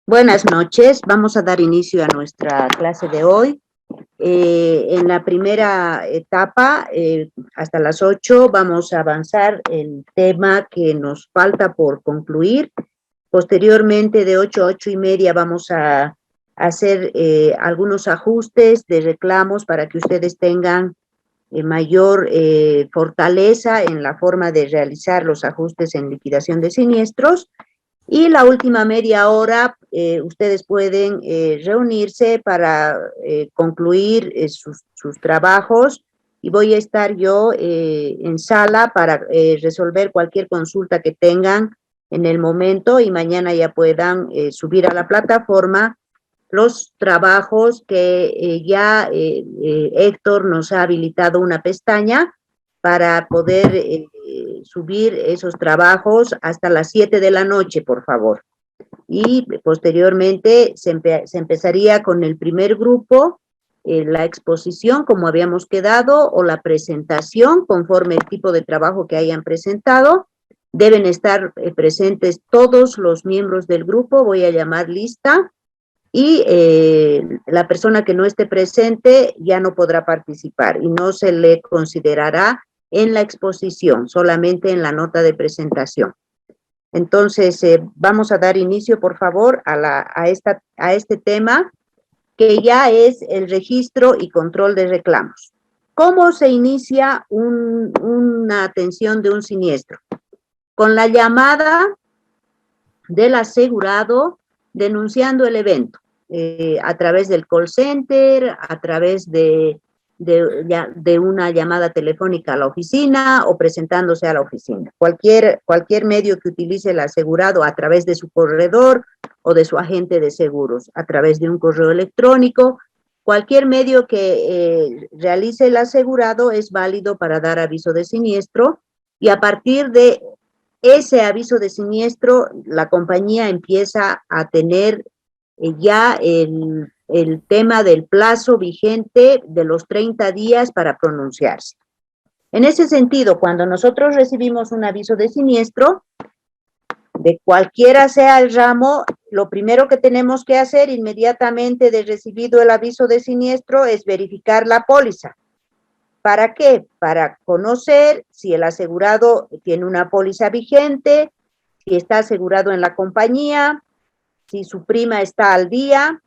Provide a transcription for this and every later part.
Buenas noches, vamos a dar inicio a nuestra clase de hoy. En la primera etapa, hasta las 8, vamos a avanzar el tema que nos falta por concluir. Posteriormente, de 8 a 8:30, vamos a hacer algunos ajustes de reclamos para que ustedes tengan mayor fortaleza en la forma de realizar los ajustes en liquidación de siniestros. Y la última media hora, ustedes pueden reunirse para concluir sus trabajos, y voy a estar yo en sala para resolver cualquier consulta que tengan en el momento, y mañana ya puedan subir a la plataforma los trabajos que ya Héctor nos ha habilitado una pestaña para poder subir esos trabajos hasta las 7 de la noche, por favor. Y posteriormente se empezaría con el primer grupo, la exposición, como habíamos quedado, o la presentación, conforme el tipo de trabajo que hayan presentado. Deben estar presentes todos los miembros del grupo, voy a llamar lista, y la persona que no esté presente ya no podrá participar y no se le considerará en la exposición, solamente en la nota de presentación. Entonces, vamos a dar inicio, por favor, a este tema, que ya es el registro y control de reclamos. ¿Cómo se inicia una atención de un siniestro? Con la llamada del asegurado denunciando el evento, a través del call center, a través de una llamada telefónica a la oficina o presentándose a la oficina. Cualquier medio que utilice el asegurado, a través de su corredor o de su agente de seguros, a través de un correo electrónico, cualquier medio que realice el asegurado es válido para dar aviso de siniestro, y a partir de ese aviso de siniestro, la compañía empieza a tener ya el tema del plazo vigente de los 30 días para pronunciarse. En ese sentido, cuando nosotros recibimos un aviso de siniestro, de cualquiera sea el ramo, lo primero que tenemos que hacer inmediatamente de recibido el aviso de siniestro es verificar la póliza. ¿Para qué? Para conocer si el asegurado tiene una póliza vigente, si está asegurado en la compañía, si su prima está al día,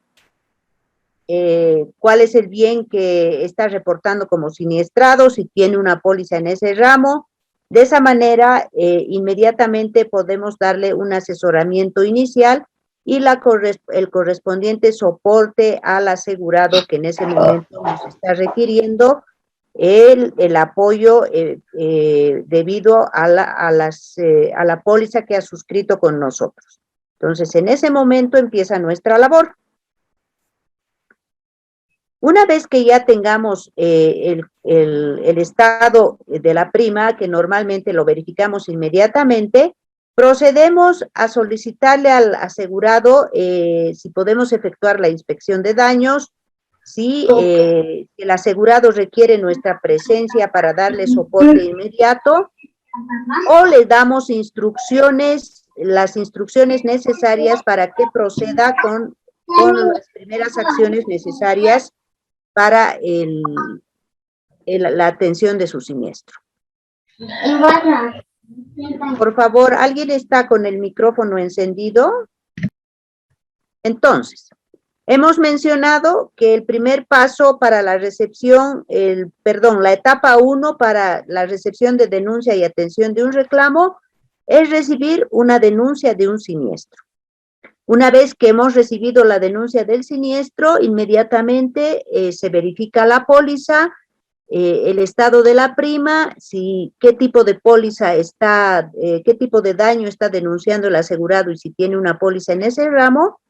cuál es el bien que está reportando como siniestrado, si tiene una póliza en ese ramo. De esa manera, inmediatamente podemos darle un asesoramiento inicial y el correspondiente soporte al asegurado que en ese momento nos está requiriendo el apoyo debido a la póliza que ha suscrito con nosotros. Entonces, en ese momento empieza nuestra labor. Una vez que ya tengamos el estado de la prima, que normalmente lo verificamos inmediatamente, procedemos a solicitarle al asegurado si podemos efectuar la inspección de daños, si el asegurado requiere nuestra presencia para darle soporte inmediato, o le damos las instrucciones necesarias para que proceda con las primeras acciones necesarias para la atención de su siniestro. Por favor, ¿alguien está con el micrófono encendido? Entonces, hemos mencionado que el primer paso para la recepción, la etapa 1 para la recepción de denuncia y atención de un reclamo es recibir una denuncia de un siniestro. Una vez que hemos recibido la denuncia del siniestro, inmediatamente se verifica la póliza, el estado de la prima, qué tipo de póliza está, qué tipo de daño está denunciando el asegurado y si tiene una póliza en ese ramo.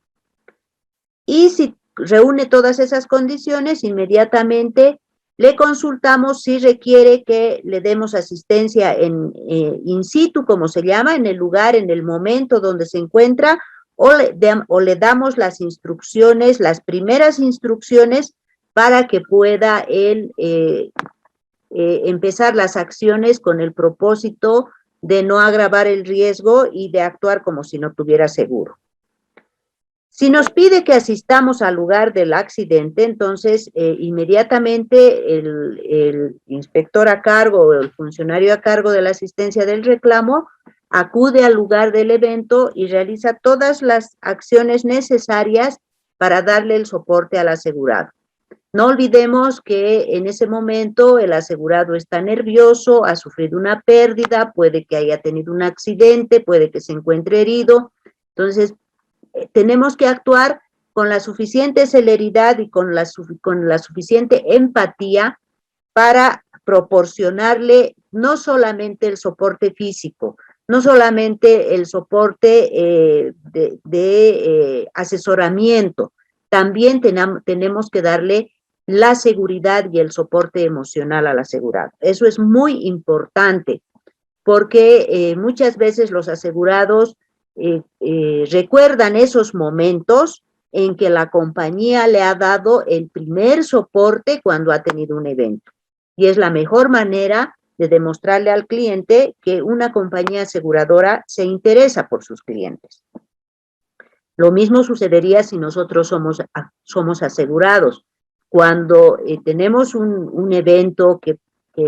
Y si reúne todas esas condiciones, inmediatamente le consultamos si requiere que le demos asistencia in situ, como se llama, en el lugar, en el momento donde se encuentra, o le damos las instrucciones, las primeras instrucciones, para que pueda él empezar las acciones con el propósito de no agravar el riesgo y de actuar como si no tuviera seguro. Si nos pide que asistamos al lugar del accidente, entonces inmediatamente el inspector a cargo o el funcionario a cargo de la asistencia del reclamo acude al lugar del evento y realiza todas las acciones necesarias para darle el soporte al asegurado. No olvidemos que en ese momento el asegurado está nervioso, ha sufrido una pérdida, puede que haya tenido un accidente, puede que se encuentre herido. Entonces, tenemos que actuar con la suficiente celeridad y con la suficiente empatía para proporcionarle no solamente el soporte físico, no solamente el soporte de asesoramiento, también tenemos que darle la seguridad y el soporte emocional al asegurado. Eso es muy importante porque muchas veces los asegurados recuerdan esos momentos en que la compañía le ha dado el primer soporte cuando ha tenido un evento. Y es la mejor manera de demostrarle al cliente que una compañía aseguradora se interesa por sus clientes. Lo mismo sucedería si nosotros somos asegurados. Cuando tenemos un evento que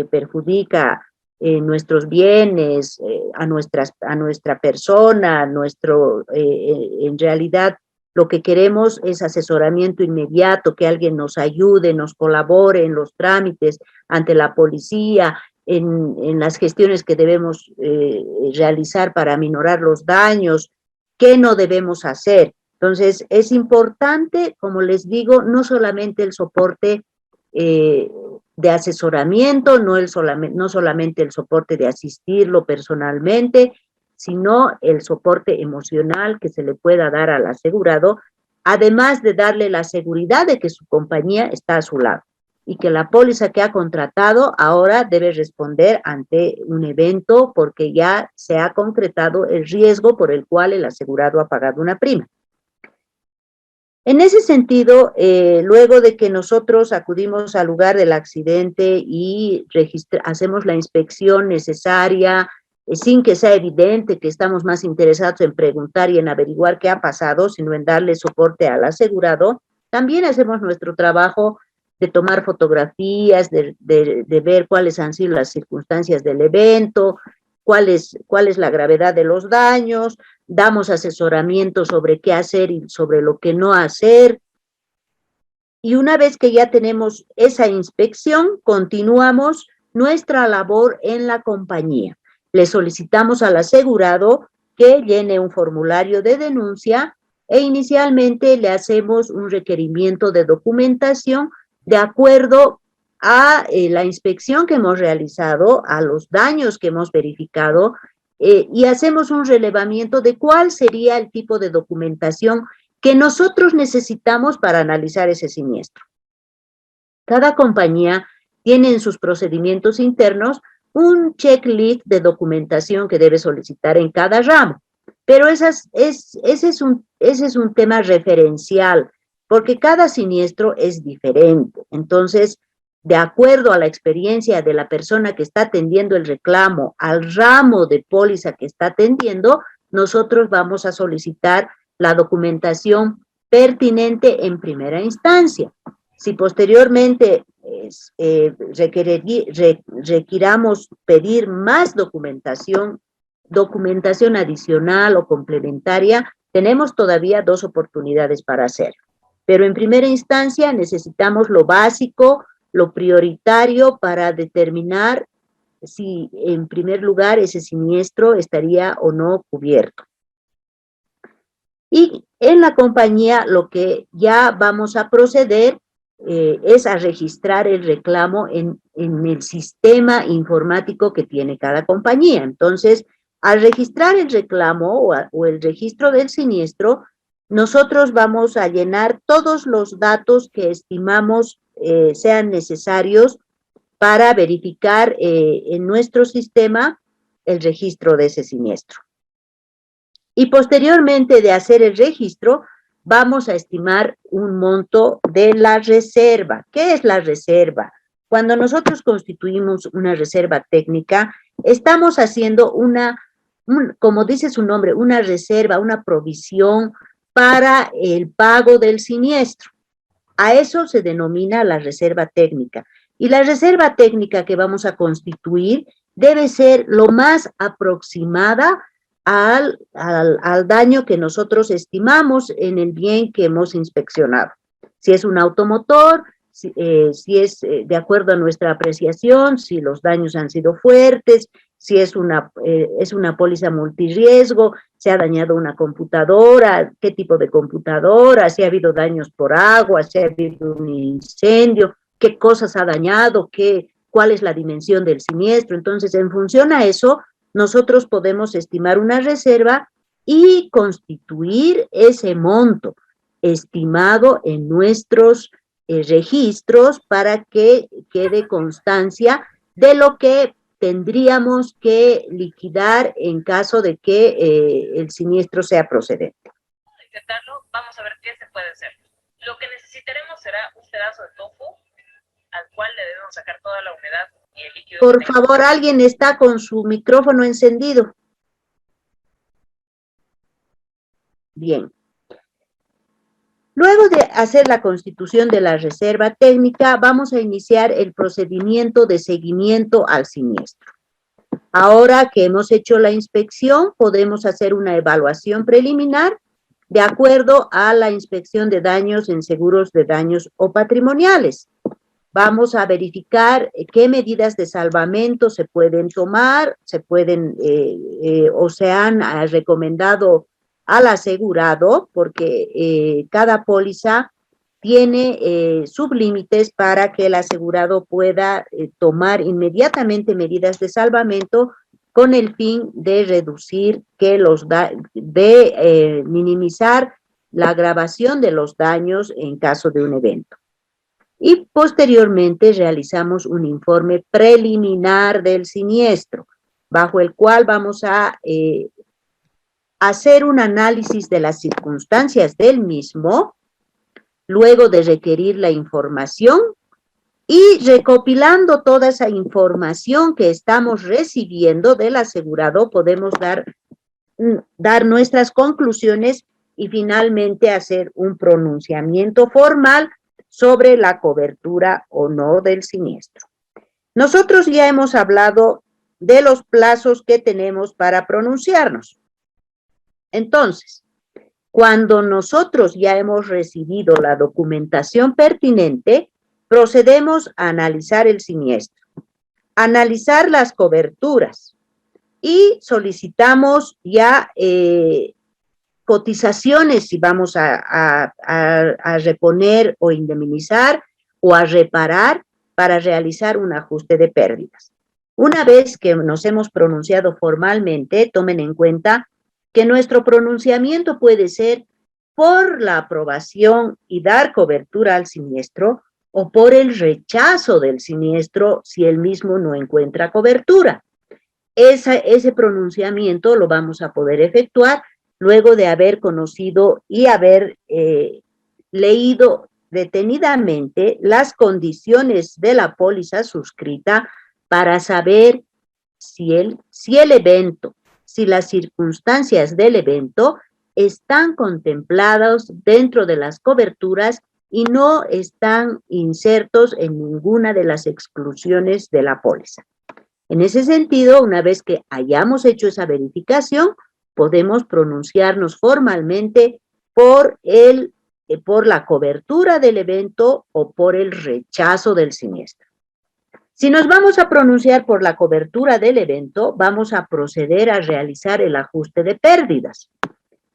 perjudica nuestros bienes, a nuestra persona, en realidad lo que queremos es asesoramiento inmediato, que alguien nos ayude, nos colabore en los trámites ante la policía, en las gestiones que debemos realizar para aminorar los daños, qué no debemos hacer. Entonces, es importante, como les digo, no solamente el soporte de asesoramiento, no solamente el soporte de asistirlo personalmente, sino el soporte emocional que se le pueda dar al asegurado, además de darle la seguridad de que su compañía está a su lado y que la póliza que ha contratado ahora debe responder ante un evento porque ya se ha concretado el riesgo por el cual el asegurado ha pagado una prima. En ese sentido, luego de que nosotros acudimos al lugar del accidente y hacemos la inspección necesaria, sin que sea evidente que estamos más interesados en preguntar y en averiguar qué ha pasado, sino en darle soporte al asegurado, también hacemos nuestro trabajo de tomar fotografías, de ver cuáles han sido las circunstancias del evento, cuál es la gravedad de los daños, damos asesoramiento sobre qué hacer y sobre lo que no hacer. Y una vez que ya tenemos esa inspección, continuamos nuestra labor en la compañía. Le solicitamos al asegurado que llene un formulario de denuncia e inicialmente le hacemos un requerimiento de documentación de acuerdo a la inspección que hemos realizado, a los daños que hemos verificado, y hacemos un relevamiento de cuál sería el tipo de documentación que nosotros necesitamos para analizar ese siniestro. Cada compañía tiene en sus procedimientos internos un checklist de documentación que debe solicitar en cada ramo, pero ese es un tema referencial, porque cada siniestro es diferente. Entonces, de acuerdo a la experiencia de la persona que está atendiendo el reclamo, al ramo de póliza que está atendiendo, nosotros vamos a solicitar la documentación pertinente en primera instancia. Si posteriormente requiramos pedir más documentación adicional o complementaria, tenemos todavía 2 oportunidades para hacerlo. Pero en primera instancia necesitamos lo básico, lo prioritario para determinar si en primer lugar ese siniestro estaría o no cubierto. Y en la compañía lo que ya vamos a proceder es a registrar el reclamo en el sistema informático que tiene cada compañía. Entonces, al registrar el reclamo o el registro del siniestro, nosotros vamos a llenar todos los datos que estimamos sean necesarios para verificar en nuestro sistema el registro de ese siniestro. Y posteriormente de hacer el registro, vamos a estimar un monto de la reserva. ¿Qué es la reserva? Cuando nosotros constituimos una reserva técnica, estamos haciendo como dice su nombre, una reserva, una provisión para el pago del siniestro. A eso se denomina la reserva técnica. Y la reserva técnica que vamos a constituir debe ser lo más aproximada al daño que nosotros estimamos en el bien que hemos inspeccionado. Si es un automotor, si es de acuerdo a nuestra apreciación, si los daños han sido fuertes, si es una póliza multirriesgo, se ha dañado una computadora, qué tipo de computadora, si ha habido daños por agua, si ha habido un incendio, qué cosas ha dañado, cuál es la dimensión del siniestro. Entonces, en función a eso, nosotros podemos estimar una reserva y constituir ese monto estimado en nuestros registros para que quede constancia de lo que tendríamos que liquidar en caso de que el siniestro sea procedente. Vamos a intentarlo, vamos a ver qué se puede hacer. Lo que necesitaremos será un pedazo de tofu al cual le debemos sacar toda la humedad y el líquido. Por favor, alguien está con su micrófono encendido. Bien. Luego de hacer la constitución de la reserva técnica, vamos a iniciar el procedimiento de seguimiento al siniestro. Ahora que hemos hecho la inspección, podemos hacer una evaluación preliminar de acuerdo a la inspección de daños en seguros de daños o patrimoniales. Vamos a verificar qué medidas de salvamento se pueden tomar, o se han recomendado al asegurado, porque cada póliza tiene sublímites para que el asegurado pueda tomar inmediatamente medidas de salvamento con el fin de reducir minimizar la agravación de los daños en caso de un evento. Y posteriormente realizamos un informe preliminar del siniestro, bajo el cual vamos a hacer un análisis de las circunstancias del mismo, luego de requerir la información, y recopilando toda esa información que estamos recibiendo del asegurado, podemos dar nuestras conclusiones y finalmente hacer un pronunciamiento formal sobre la cobertura o no del siniestro. Nosotros ya hemos hablado de los plazos que tenemos para pronunciarnos. Entonces, cuando nosotros ya hemos recibido la documentación pertinente, procedemos a analizar el siniestro, analizar las coberturas y solicitamos ya cotizaciones si vamos a reponer o indemnizar o a reparar para realizar un ajuste de pérdidas. Una vez que nos hemos pronunciado formalmente, tomen en cuenta que nuestro pronunciamiento puede ser por la aprobación y dar cobertura al siniestro o por el rechazo del siniestro si el mismo no encuentra cobertura. Ese pronunciamiento lo vamos a poder efectuar luego de haber conocido y haber leído detenidamente las condiciones de la póliza suscrita para saber si el evento, si las circunstancias del evento están contempladas dentro de las coberturas y no están insertos en ninguna de las exclusiones de la póliza. En ese sentido, una vez que hayamos hecho esa verificación, podemos pronunciarnos formalmente por la cobertura del evento o por el rechazo del siniestro. Si nos vamos a pronunciar por la cobertura del evento, vamos a proceder a realizar el ajuste de pérdidas.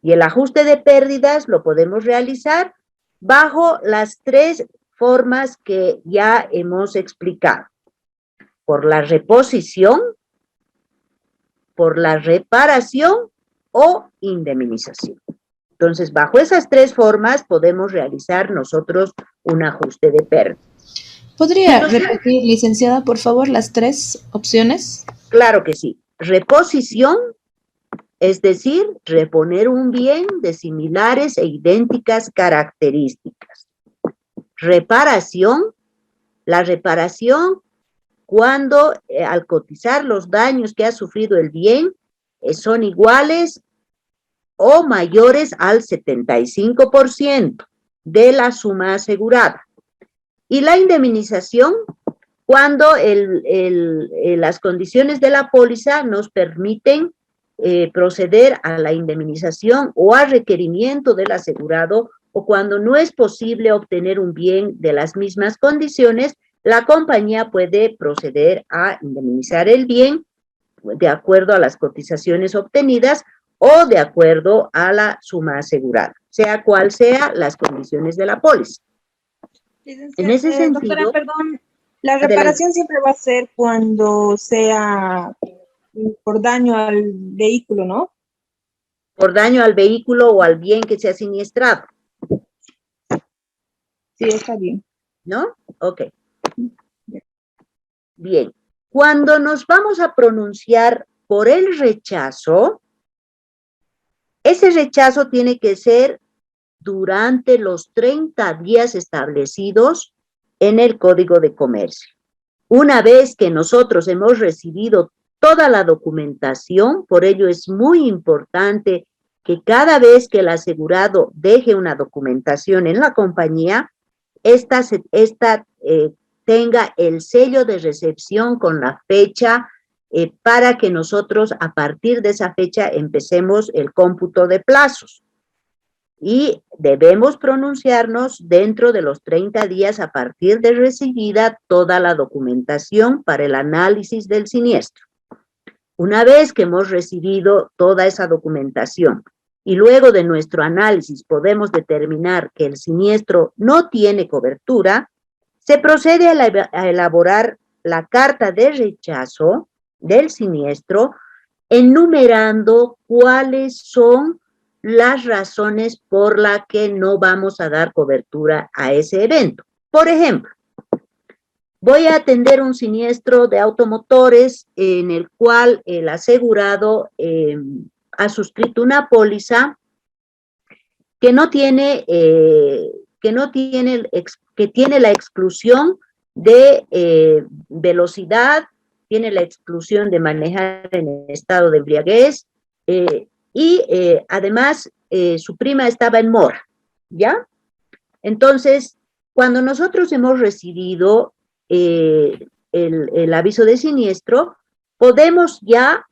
Y el ajuste de pérdidas lo podemos realizar bajo las tres formas que ya hemos explicado. Por la reposición, por la reparación o indemnización. Entonces, bajo esas tres formas podemos realizar nosotros un ajuste de pérdidas. ¿Podría repetir, licenciada, por favor, las tres opciones? Claro que sí. Reposición, es decir, reponer un bien de similares e idénticas características. Reparación, la reparación cuando al cotizar los daños que ha sufrido el bien son iguales o mayores al 75% de la suma asegurada. Y la indemnización cuando las condiciones de la póliza nos permiten proceder a la indemnización o a requerimiento del asegurado, o cuando no es posible obtener un bien de las mismas condiciones, la compañía puede proceder a indemnizar el bien de acuerdo a las cotizaciones obtenidas o de acuerdo a la suma asegurada, sea cual sea las condiciones de la póliza. En ese sentido, doctora, perdón, la adelante. reparación siempre va a ser cuando sea por daño al vehículo, ¿no? Por daño al vehículo o al bien que sea siniestrado. Sí, está bien. ¿No? Ok. Bien. Cuando nos vamos a pronunciar por el rechazo, ese rechazo tiene que ser durante los 30 días establecidos en el Código de Comercio. Una vez que nosotros hemos recibido toda la documentación, por ello es muy importante que cada vez que el asegurado deje una documentación en la compañía, esta tenga el sello de recepción con la fecha para que nosotros a partir de esa fecha empecemos el cómputo de plazos. Y debemos pronunciarnos dentro de los 30 días a partir de recibida toda la documentación para el análisis del siniestro. Una vez que hemos recibido toda esa documentación y luego de nuestro análisis podemos determinar que el siniestro no tiene cobertura, se procede a elaborar la carta de rechazo del siniestro, enumerando cuáles son las razones por las que no vamos a dar cobertura a ese evento. Por ejemplo, voy a atender un siniestro de automotores en el cual el asegurado ha suscrito una póliza que tiene la exclusión de velocidad, tiene la exclusión de manejar en estado de embriaguez, y además su prima estaba en mora, ¿ya? Entonces, cuando nosotros hemos recibido el aviso de siniestro, podemos ya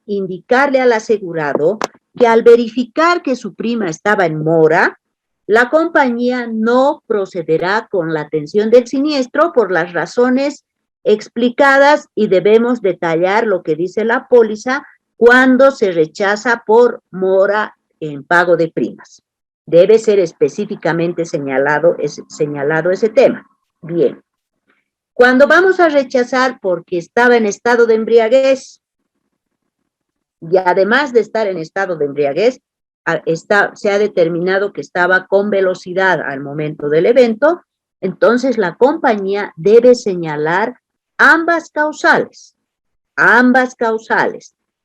indicarle al asegurado que al verificar que su prima estaba en mora, la compañía no procederá con la atención del siniestro por las razones explicadas, y debemos detallar lo que dice la póliza cuando se rechaza por mora en pago de primas. Debe ser específicamente señalado ese tema. Bien. Cuando vamos a rechazar porque estaba en estado de embriaguez, y además de estar en estado de embriaguez, se ha determinado que estaba con velocidad al momento del evento, entonces la compañía debe señalar ambas causales,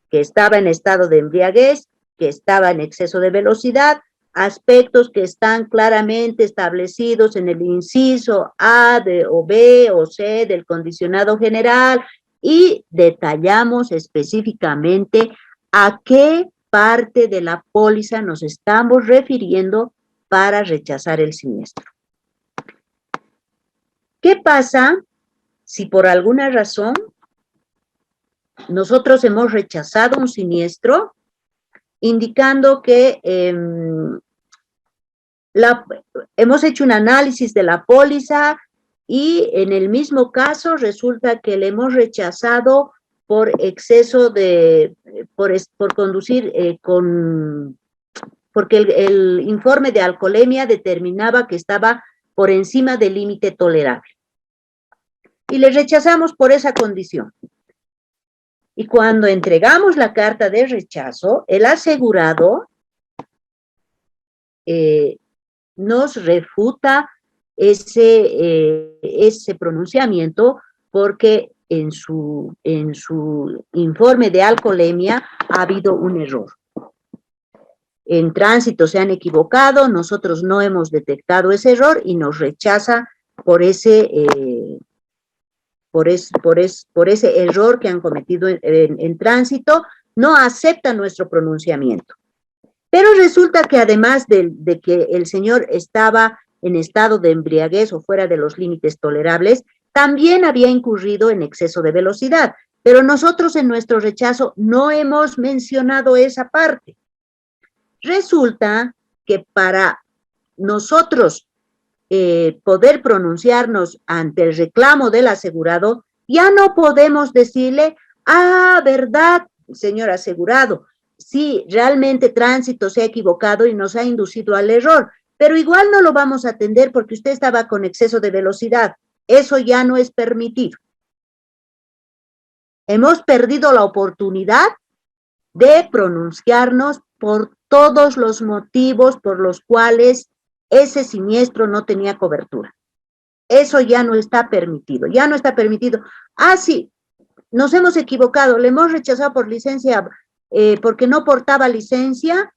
que estaba en estado de embriaguez, que estaba en exceso de velocidad, aspectos que están claramente establecidos en el inciso A o B o C del condicionado general, y detallamos específicamente a qué parte de la póliza nos estamos refiriendo para rechazar el siniestro. ¿Qué pasa si por alguna razón nosotros hemos rechazado un siniestro indicando que hemos hecho un análisis de la póliza y en el mismo caso resulta que le hemos rechazado por exceso de, por conducir porque el informe de alcoholemia determinaba que estaba por encima del límite tolerable. Y le rechazamos por esa condición. Y cuando entregamos la carta de rechazo, el asegurado nos refuta ese pronunciamiento, porque en su informe de alcoholemia ha habido un error. En tránsito se han equivocado, nosotros no hemos detectado ese error y nos rechaza por ese error que han cometido en tránsito, no acepta nuestro pronunciamiento. Pero resulta que además de que el señor estaba en estado de embriaguez o fuera de los límites tolerables, también había incurrido en exceso de velocidad. Pero nosotros en nuestro rechazo no hemos mencionado esa parte. Resulta que para nosotros poder pronunciarnos ante el reclamo del asegurado, ya no podemos decirle, verdad, señor asegurado, sí, realmente tránsito se ha equivocado y nos ha inducido al error, pero igual no lo vamos a atender porque usted estaba con exceso de velocidad. Eso ya no es permitido. Hemos perdido la oportunidad de pronunciarnos por todos los motivos por los cuales ese siniestro no tenía cobertura. Eso ya no está permitido, ya no está permitido. Sí, nos hemos equivocado, le hemos rechazado por licencia, porque no portaba licencia,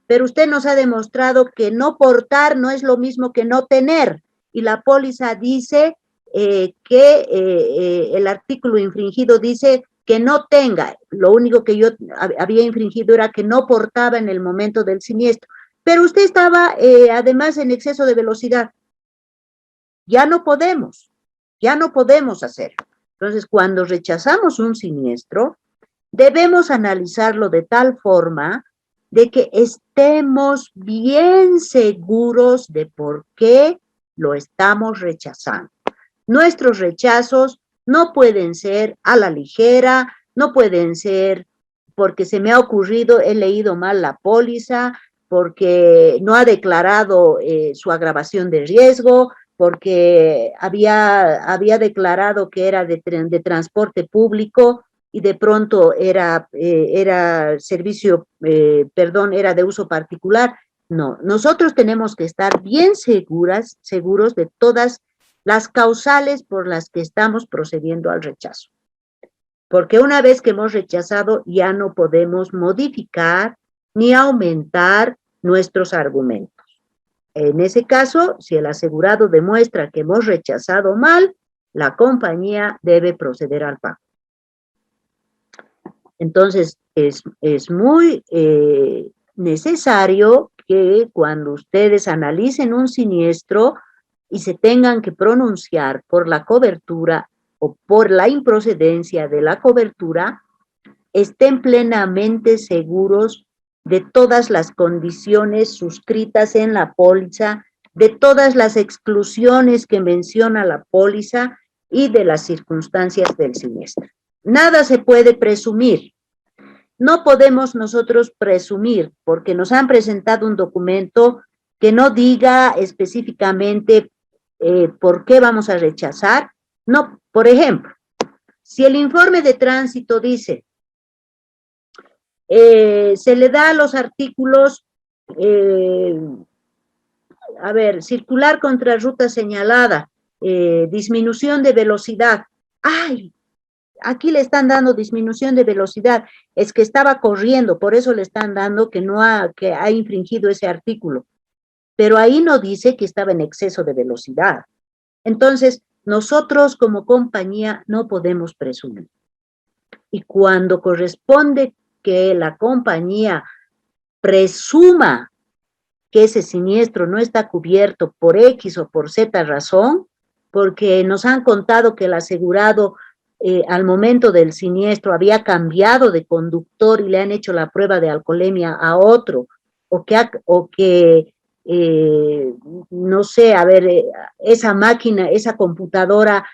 pero usted nos ha demostrado que no portar no es lo mismo que no tener, y la póliza dice que el artículo infringido dice que no tenga, lo único que yo había infringido era que no portaba en el momento del siniestro, pero usted estaba además en exceso de velocidad. Ya no podemos hacerlo. Entonces, cuando rechazamos un siniestro, debemos analizarlo de tal forma de que estemos bien seguros de por qué lo estamos rechazando. Nuestros rechazos no pueden ser a la ligera, no pueden ser porque se me ha ocurrido, he leído mal la póliza, porque no ha declarado su agravación de riesgo, porque había declarado que era de transporte público y de pronto era servicio, era de uso particular. No, nosotros tenemos que estar bien seguros de todas las causales por las que estamos procediendo al rechazo. Porque una vez que hemos rechazado, ya no podemos modificar ni aumentar nuestros argumentos. En ese caso, si el asegurado demuestra que hemos rechazado mal, la compañía debe proceder al pago. Entonces, es muy necesario que cuando ustedes analicen un siniestro y se tengan que pronunciar por la cobertura o por la improcedencia de la cobertura, estén plenamente seguros de todas las condiciones suscritas en la póliza, de todas las exclusiones que menciona la póliza y de las circunstancias del siniestro. Nada se puede presumir. No podemos nosotros presumir porque nos han presentado un documento que no diga específicamente por qué vamos a rechazar. No, por ejemplo, si el informe de tránsito dice se le da a los artículos, circular contra ruta señalada, disminución de velocidad. Aquí le están dando disminución de velocidad, es que estaba corriendo, por eso le están dando que ha infringido ese artículo. Pero ahí no dice que estaba en exceso de velocidad. Entonces, nosotros como compañía no podemos presumir. Y cuando corresponde que la compañía presuma que ese siniestro no está cubierto por X o por Z razón, porque nos han contado que el asegurado al momento del siniestro había cambiado de conductor y le han hecho la prueba de alcoholemia a otro, no sé, esa máquina, esa computadora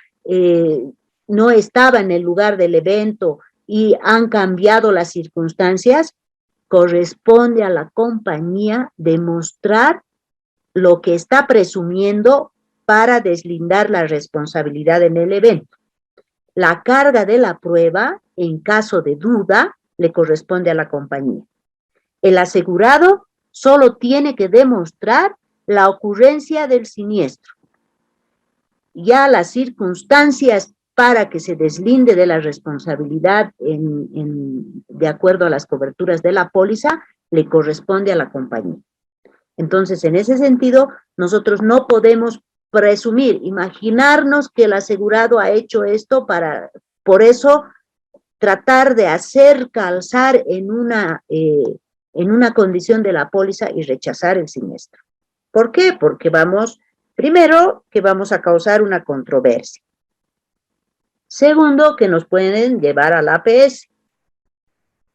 no estaba en el lugar del evento y han cambiado las circunstancias, corresponde a la compañía demostrar lo que está presumiendo para deslindar la responsabilidad en el evento. La carga de la prueba, en caso de duda, le corresponde a la compañía. El asegurado solo tiene que demostrar la ocurrencia del siniestro. Ya las circunstancias para que se deslinde de la responsabilidad de acuerdo a las coberturas de la póliza, le corresponde a la compañía. Entonces, en ese sentido, nosotros no podemos presumir, imaginarnos que el asegurado ha hecho esto por eso tratar de hacer calzar en una en una condición de la póliza y rechazar el siniestro. ¿Por qué? Porque primero, que vamos a causar una controversia. Segundo, que nos pueden llevar al APS.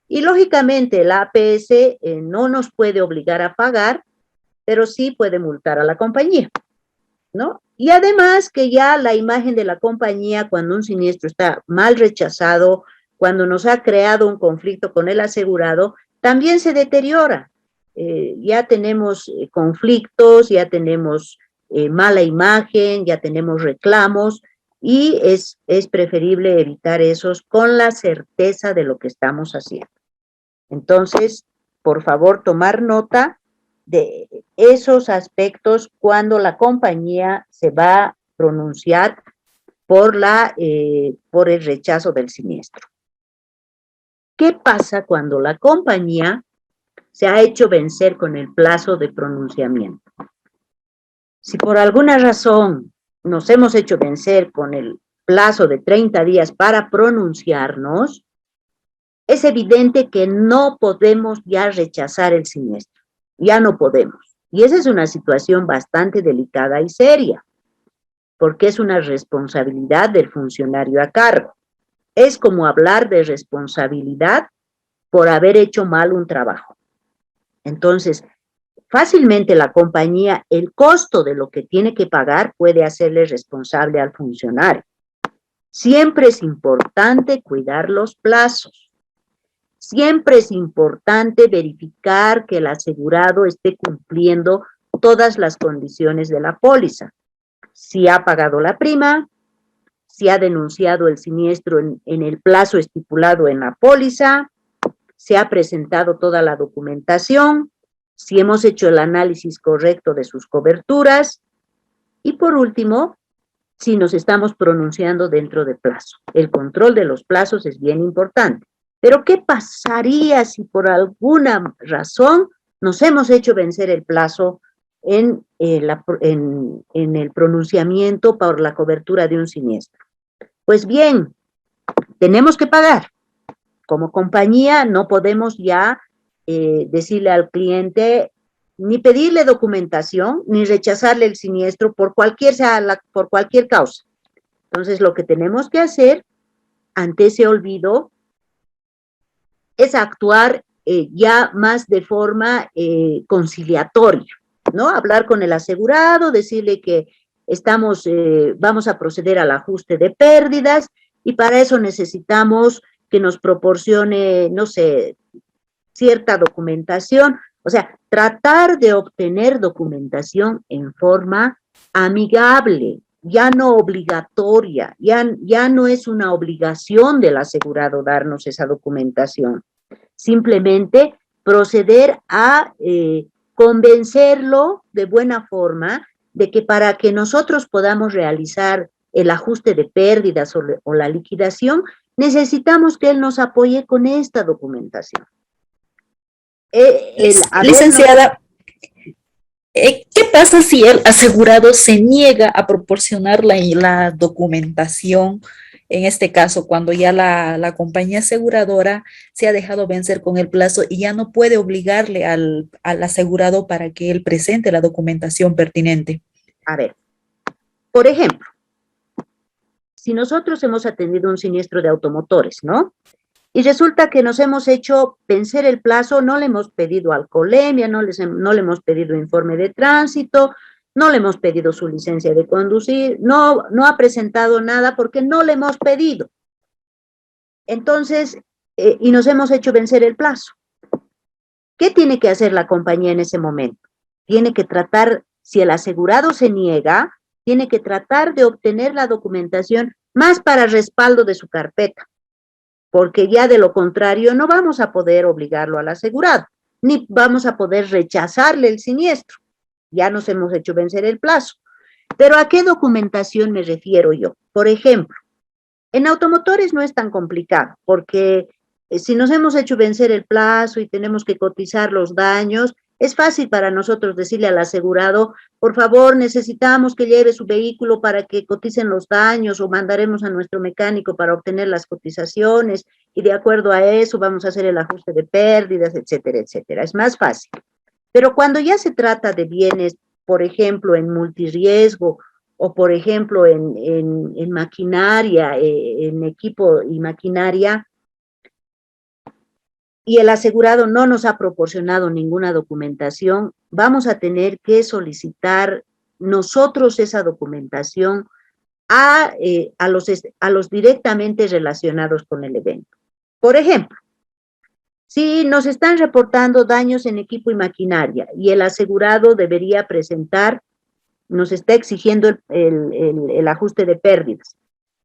Y lógicamente el APS no nos puede obligar a pagar, pero sí puede multar a la compañía, ¿no? Y además que ya la imagen de la compañía cuando un siniestro está mal rechazado, cuando nos ha creado un conflicto con el asegurado, también se deteriora. Ya tenemos conflictos, ya tenemos mala imagen, ya tenemos reclamos, y es preferible evitar esos con la certeza de lo que estamos haciendo. Entonces, por favor, tomar nota de esos aspectos cuando la compañía se va a pronunciar por el rechazo del siniestro. ¿Qué pasa cuando la compañía se ha hecho vencer con el plazo de pronunciamiento? Si por alguna razón nos hemos hecho vencer con el plazo de 30 días para pronunciarnos, es evidente que no podemos ya rechazar el siniestro, ya no podemos. Y esa es una situación bastante delicada y seria, porque es una responsabilidad del funcionario a cargo. Es como hablar de responsabilidad por haber hecho mal un trabajo. Entonces, fácilmente la compañía, el costo de lo que tiene que pagar puede hacerle responsable al funcionario. Siempre es importante cuidar los plazos. Siempre es importante verificar que el asegurado esté cumpliendo todas las condiciones de la póliza. Si ha pagado la prima, si ha denunciado el siniestro en el plazo estipulado en la póliza, si ha presentado toda la documentación, si hemos hecho el análisis correcto de sus coberturas y, por último, si nos estamos pronunciando dentro de plazo. El control de los plazos es bien importante. Pero, ¿qué pasaría si por alguna razón nos hemos hecho vencer el plazo en el pronunciamiento por la cobertura de un siniestro? Pues bien, tenemos que pagar. Como compañía no podemos ya decirle al cliente, ni pedirle documentación, ni rechazarle el siniestro por cualquier causa. Entonces, lo que tenemos que hacer ante ese olvido es actuar ya más de forma conciliatoria, ¿no? Hablar con el asegurado, decirle que vamos a proceder al ajuste de pérdidas y para eso necesitamos que nos proporcione, no sé, cierta documentación. O sea, tratar de obtener documentación en forma amigable, ya no obligatoria, ya no es una obligación del asegurado darnos esa documentación. Simplemente proceder a convencerlo de buena forma de que para que nosotros podamos realizar el ajuste de pérdidas o la liquidación, necesitamos que él nos apoye con esta documentación. Licenciada, ¿qué pasa si el asegurado se niega a proporcionar la documentación? En este caso, cuando ya la compañía aseguradora se ha dejado vencer con el plazo y ya no puede obligarle al asegurado para que él presente la documentación pertinente. A ver, por ejemplo, si nosotros hemos atendido un siniestro de automotores, ¿no? Y resulta que nos hemos hecho vencer el plazo, no le hemos pedido alcoholemia, no le hemos pedido informe de tránsito, no le hemos pedido su licencia de conducir, no ha presentado nada porque no le hemos pedido. Entonces, y nos hemos hecho vencer el plazo. ¿Qué tiene que hacer la compañía en ese momento? Tiene que tratar, si el asegurado se niega, tiene que tratar de obtener la documentación más para respaldo de su carpeta, porque ya de lo contrario no vamos a poder obligarlo al asegurado, ni vamos a poder rechazarle el siniestro. Ya nos hemos hecho vencer el plazo. Pero ¿a qué documentación me refiero yo? Por ejemplo, en automotores no es tan complicado, porque si nos hemos hecho vencer el plazo y tenemos que cotizar los daños, es fácil para nosotros decirle al asegurado, por favor, necesitamos que lleve su vehículo para que coticen los daños o mandaremos a nuestro mecánico para obtener las cotizaciones y de acuerdo a eso vamos a hacer el ajuste de pérdidas, etcétera, etcétera. Es más fácil. Pero cuando ya se trata de bienes, por ejemplo, en multirriesgo, o por ejemplo en maquinaria, en equipo y maquinaria, y el asegurado no nos ha proporcionado ninguna documentación, vamos a tener que solicitar nosotros esa documentación a los directamente relacionados con el evento. Por ejemplo, si nos están reportando daños en equipo y maquinaria y el asegurado debería presentar, nos está exigiendo el ajuste de pérdidas,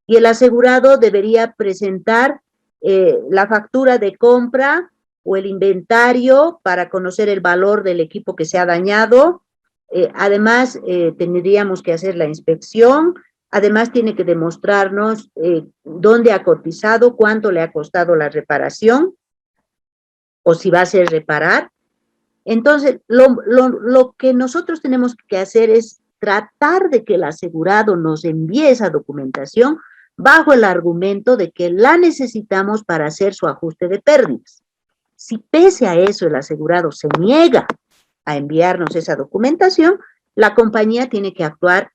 y el asegurado debería presentar la factura de compra o el inventario para conocer el valor del equipo que se ha dañado. Además, tendríamos que hacer la inspección. Además, tiene que demostrarnos dónde ha cotizado, cuánto le ha costado la reparación, o si va a ser reparar. Entonces, lo que nosotros tenemos que hacer es tratar de que el asegurado nos envíe esa documentación bajo el argumento de que la necesitamos para hacer su ajuste de pérdidas. Si pese a eso el asegurado se niega a enviarnos esa documentación, la compañía tiene que actuar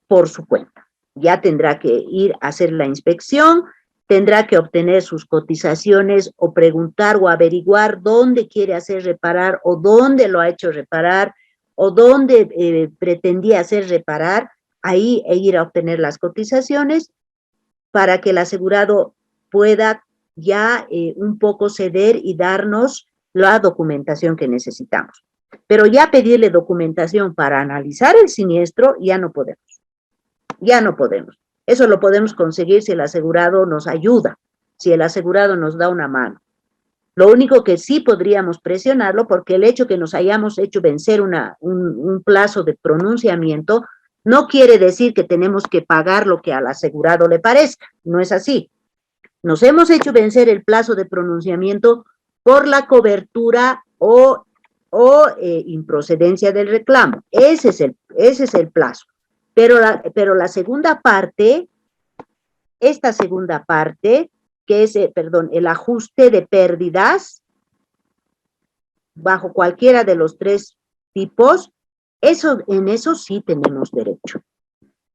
por su cuenta. Ya tendrá que ir a hacer la inspección, tendrá que obtener sus cotizaciones o preguntar o averiguar dónde quiere hacer reparar o dónde lo ha hecho reparar o dónde pretendía hacer reparar, ahí ir a obtener las cotizaciones para que el asegurado pueda ya un poco ceder y darnos la documentación que necesitamos. Pero ya pedirle documentación para analizar el siniestro ya no podemos. Ya no podemos. Eso lo podemos conseguir si el asegurado nos ayuda, si el asegurado nos da una mano. Lo único que sí podríamos presionarlo, porque el hecho que nos hayamos hecho vencer un plazo de pronunciamiento no quiere decir que tenemos que pagar lo que al asegurado le parezca. No es así. Nos hemos hecho vencer el plazo de pronunciamiento por la cobertura o improcedencia del reclamo. Ese es el plazo. Pero la segunda parte, esta segunda parte, que es, el ajuste de pérdidas, bajo cualquiera de los tres tipos, en eso sí tenemos derecho.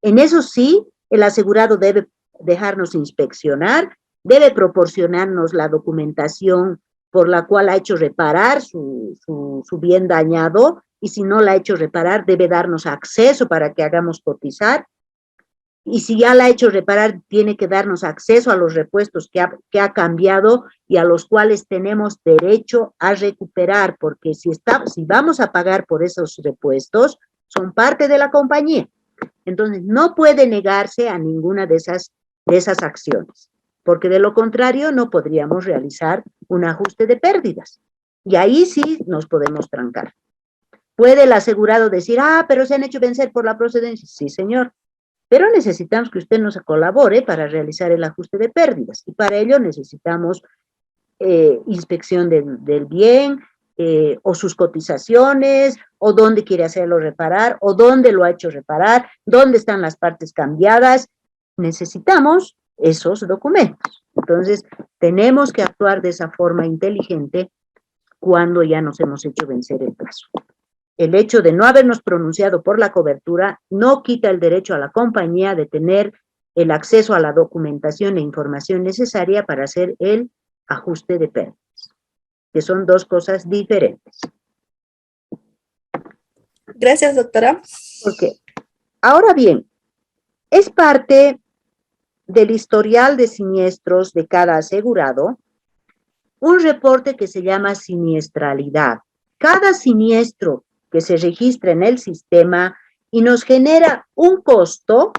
En eso sí, el asegurado debe dejarnos inspeccionar, debe proporcionarnos la documentación por la cual ha hecho reparar su bien dañado, y si no la ha hecho reparar, debe darnos acceso para que hagamos cotizar, y si ya la ha hecho reparar, tiene que darnos acceso a los repuestos que ha cambiado y a los cuales tenemos derecho a recuperar, porque si vamos a pagar por esos repuestos, son parte de la compañía. Entonces, no puede negarse a ninguna de esas acciones, porque de lo contrario no podríamos realizar un ajuste de pérdidas. Y ahí sí nos podemos trancar. Puede el asegurado decir, pero se han hecho vencer por la procedencia. Sí, señor. Pero necesitamos que usted nos colabore para realizar el ajuste de pérdidas. Y para ello necesitamos inspección del bien, o sus cotizaciones, o dónde quiere hacerlo reparar, o dónde lo ha hecho reparar, dónde están las partes cambiadas. Necesitamos esos documentos. Entonces, tenemos que actuar de esa forma inteligente cuando ya nos hemos hecho vencer el plazo. El hecho de no habernos pronunciado por la cobertura no quita el derecho a la compañía de tener el acceso a la documentación e información necesaria para hacer el ajuste de pérdidas, que son dos cosas diferentes. Gracias, doctora. Porque, ahora bien, es parte del historial de siniestros de cada asegurado un reporte que se llama siniestralidad. Cada siniestro que se registra en el sistema y nos genera un costo,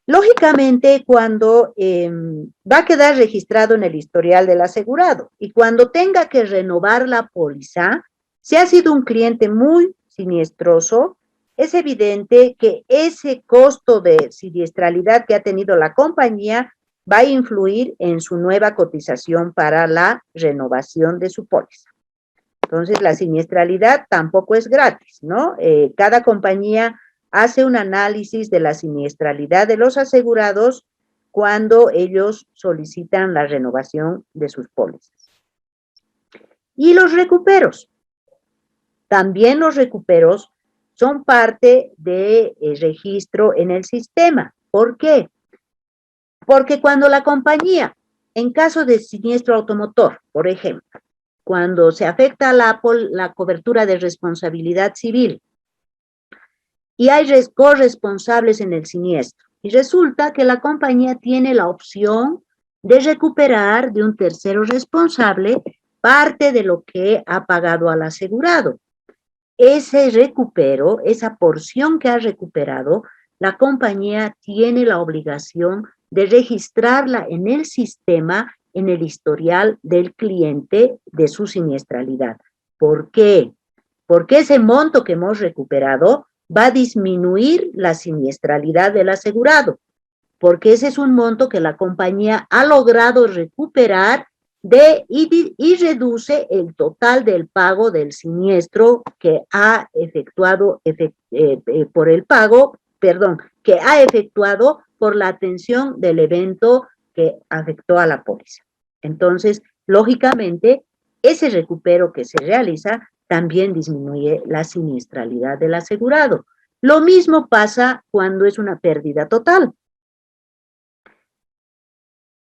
lógicamente cuando va a quedar registrado en el historial del asegurado, y cuando tenga que renovar la póliza, si ha sido un cliente muy siniestroso, es evidente que ese costo de siniestralidad que ha tenido la compañía va a influir en su nueva cotización para la renovación de su póliza. Entonces, la siniestralidad tampoco es gratis, ¿no? Cada compañía hace un análisis de la siniestralidad de los asegurados cuando ellos solicitan la renovación de sus pólizas. Y los recuperos. También los recuperos son parte del registro en el sistema. ¿Por qué? Porque cuando la compañía, en caso de siniestro automotor, por ejemplo, cuando se afecta la cobertura de responsabilidad civil y hay corresponsables en el siniestro, y resulta que la compañía tiene la opción de recuperar de un tercero responsable parte de lo que ha pagado al asegurado. Ese recupero, esa porción que ha recuperado, la compañía tiene la obligación de registrarla en el sistema, en el historial del cliente de su siniestralidad. ¿Por qué? Porque ese monto que hemos recuperado va a disminuir la siniestralidad del asegurado, porque ese es un monto que la compañía ha logrado recuperar y reduce el total del pago del siniestro que ha efectuado que ha efectuado por la atención del evento que afectó a la póliza. Entonces, lógicamente, ese recupero que se realiza también disminuye la siniestralidad del asegurado. Lo mismo pasa cuando es una pérdida total.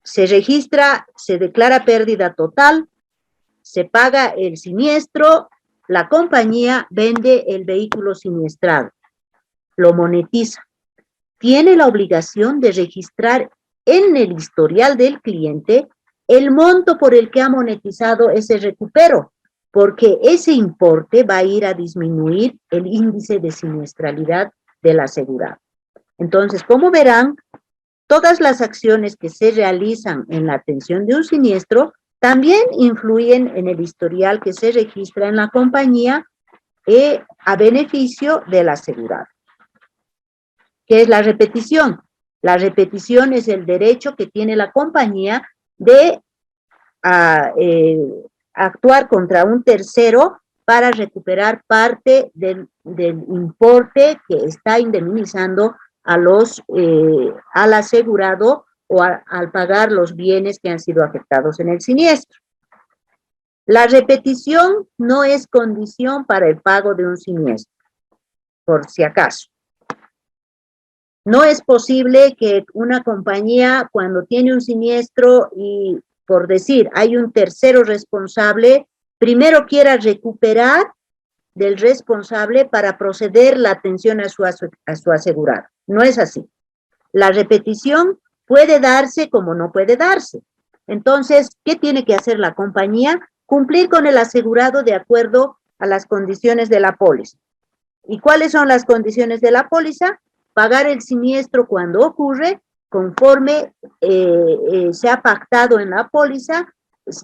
Se registra, se declara pérdida total, se paga el siniestro, la compañía vende el vehículo siniestrado, lo monetiza. Tiene la obligación de registrar en el historial del cliente el monto por el que ha monetizado ese recupero, porque ese importe va a ir a disminuir el índice de siniestralidad del asegurado. Entonces, como verán, todas las acciones que se realizan en la atención de un siniestro también influyen en el historial que se registra en la compañía a beneficio del asegurado. ¿Qué es la repetición? La repetición es el derecho que tiene la compañía de actuar contra un tercero para recuperar parte del importe que está indemnizando al asegurado o al pagar los bienes que han sido afectados en el siniestro. La repetición no es condición para el pago de un siniestro, por si acaso. No es posible que una compañía, cuando tiene un siniestro y, por decir, hay un tercero responsable, primero quiera recuperar del responsable para proceder la atención a su asegurado. No es así. La repetición puede darse como no puede darse. Entonces, ¿qué tiene que hacer la compañía? Cumplir con el asegurado de acuerdo a las condiciones de la póliza. ¿Y cuáles son las condiciones de la póliza? Pagar el siniestro cuando ocurre, conforme se ha pactado en la póliza,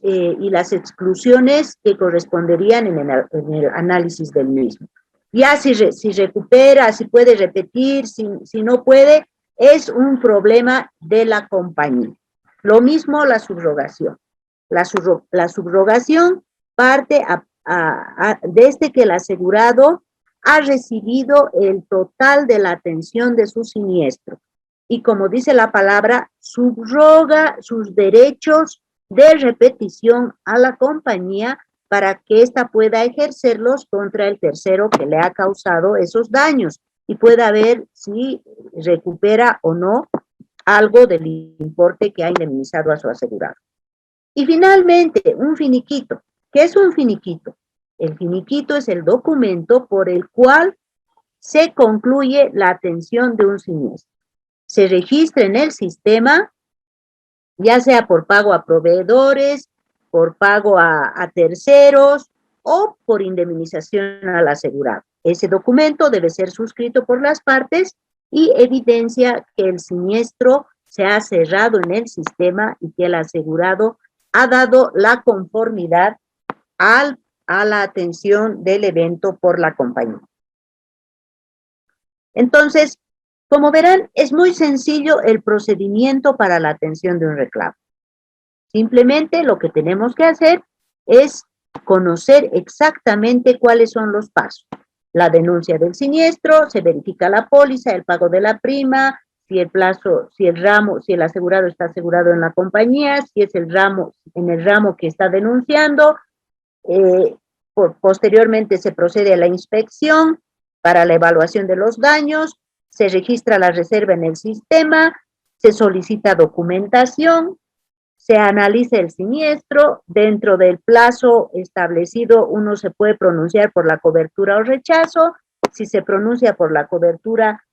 y las exclusiones que corresponderían en el análisis del mismo. Ya si recupera, si puede repetir, si no puede, es un problema de la compañía. Lo mismo la subrogación. La subrogación parte desde que el asegurado ha recibido el total de la atención de su siniestro. Y como dice la palabra, subroga sus derechos de repetición a la compañía para que ésta pueda ejercerlos contra el tercero que le ha causado esos daños y pueda ver si recupera o no algo del importe que ha indemnizado a su asegurado. Y finalmente, un finiquito. ¿Qué es un finiquito? El finiquito es el documento por el cual se concluye la atención de un siniestro. Se registra en el sistema, ya sea por pago a proveedores, por pago a terceros o por indemnización al asegurado. Ese documento debe ser suscrito por las partes y evidencia que el siniestro se ha cerrado en el sistema y que el asegurado ha dado la conformidad a la atención del evento por la compañía. Entonces, como verán, es muy sencillo el procedimiento para la atención de un reclamo. Simplemente lo que tenemos que hacer es conocer exactamente cuáles son los pasos. La denuncia del siniestro, se verifica la póliza, el pago de la prima, si el plazo, si el asegurado está asegurado en la compañía, si es en el ramo que está denunciando. Posteriormente se procede a la inspección para la evaluación de los daños, se registra la reserva en el sistema, se solicita documentación, se analiza el siniestro. Dentro del plazo establecido, uno se puede pronunciar por la cobertura o rechazo. Si se pronuncia por la cobertura,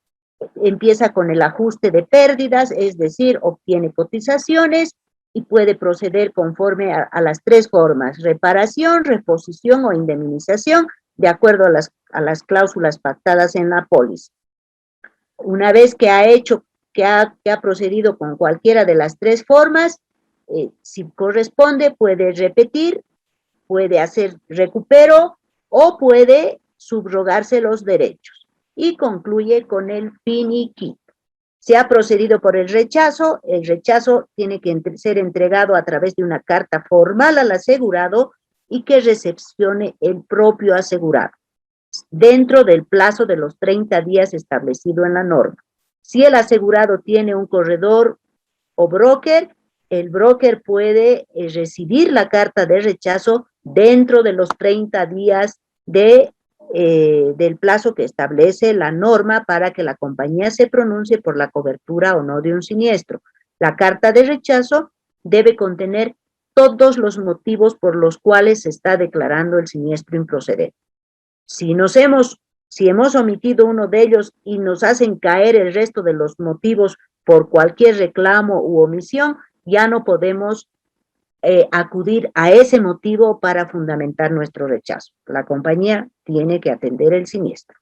empieza con el ajuste de pérdidas, es decir, obtiene cotizaciones y puede proceder conforme a las tres formas: reparación, reposición o indemnización, de acuerdo a las cláusulas pactadas en la póliza. Una vez que ha procedido con cualquiera de las tres formas, si corresponde, puede repetir, puede hacer recupero o puede subrogarse los derechos. Y concluye con el finiquito. Se ha procedido por el rechazo tiene que ser entregado a través de una carta formal al asegurado y que recepcione el propio asegurado, dentro del plazo de los 30 días establecido en la norma. Si el asegurado tiene un corredor o broker, el broker puede recibir la carta de rechazo dentro de los 30 días del plazo que establece la norma para que la compañía se pronuncie por la cobertura o no de un siniestro. La carta de rechazo debe contener todos los motivos por los cuales se está declarando el siniestro improcedente. Si hemos omitido uno de ellos y nos hacen caer el resto de los motivos por cualquier reclamo u omisión, ya no podemos acudir a ese motivo para fundamentar nuestro rechazo. La compañía tiene que atender el siniestro.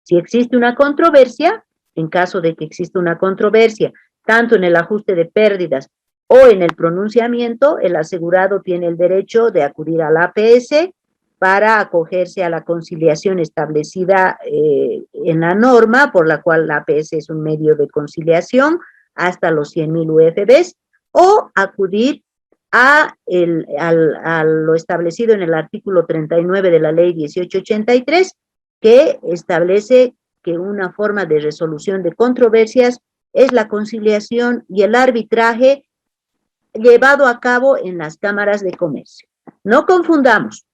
Si existe una controversia, en caso de que exista una controversia, tanto en el ajuste de pérdidas o en el pronunciamiento, el asegurado tiene el derecho de acudir al APS para acogerse a la conciliación establecida en la norma, por la cual la APS es un medio de conciliación hasta los 100,000 UFBs, o acudir a lo establecido en el artículo 39 de la ley 1883, que establece que una forma de resolución de controversias es la conciliación y el arbitraje llevado a cabo en las cámaras de comercio. No confundamos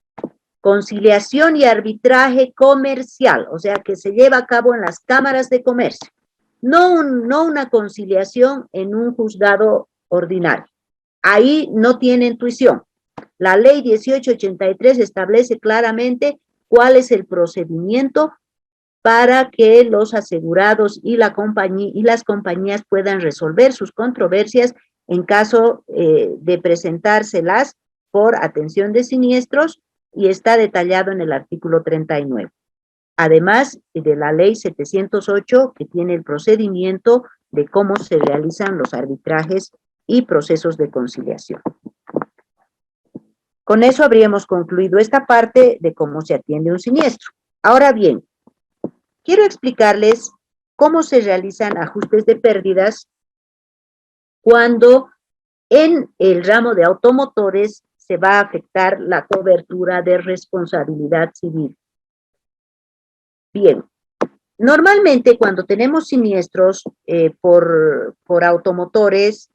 conciliación y arbitraje comercial, o sea, que se lleva a cabo en las cámaras de comercio, no una conciliación en un juzgado ordinario. Ahí no tiene intuición. La ley 1883 establece claramente cuál es el procedimiento para que los asegurados y las compañías puedan resolver sus controversias en caso de presentárselas por atención de siniestros, y está detallado en el artículo 39. Además de la ley 708, que tiene el procedimiento de cómo se realizan los arbitrajes y procesos de conciliación. Con eso habríamos concluido esta parte de cómo se atiende un siniestro. Ahora bien, quiero explicarles cómo se realizan ajustes de pérdidas cuando en el ramo de automotores se va a afectar la cobertura de responsabilidad civil. Bien, normalmente cuando tenemos siniestros por automotores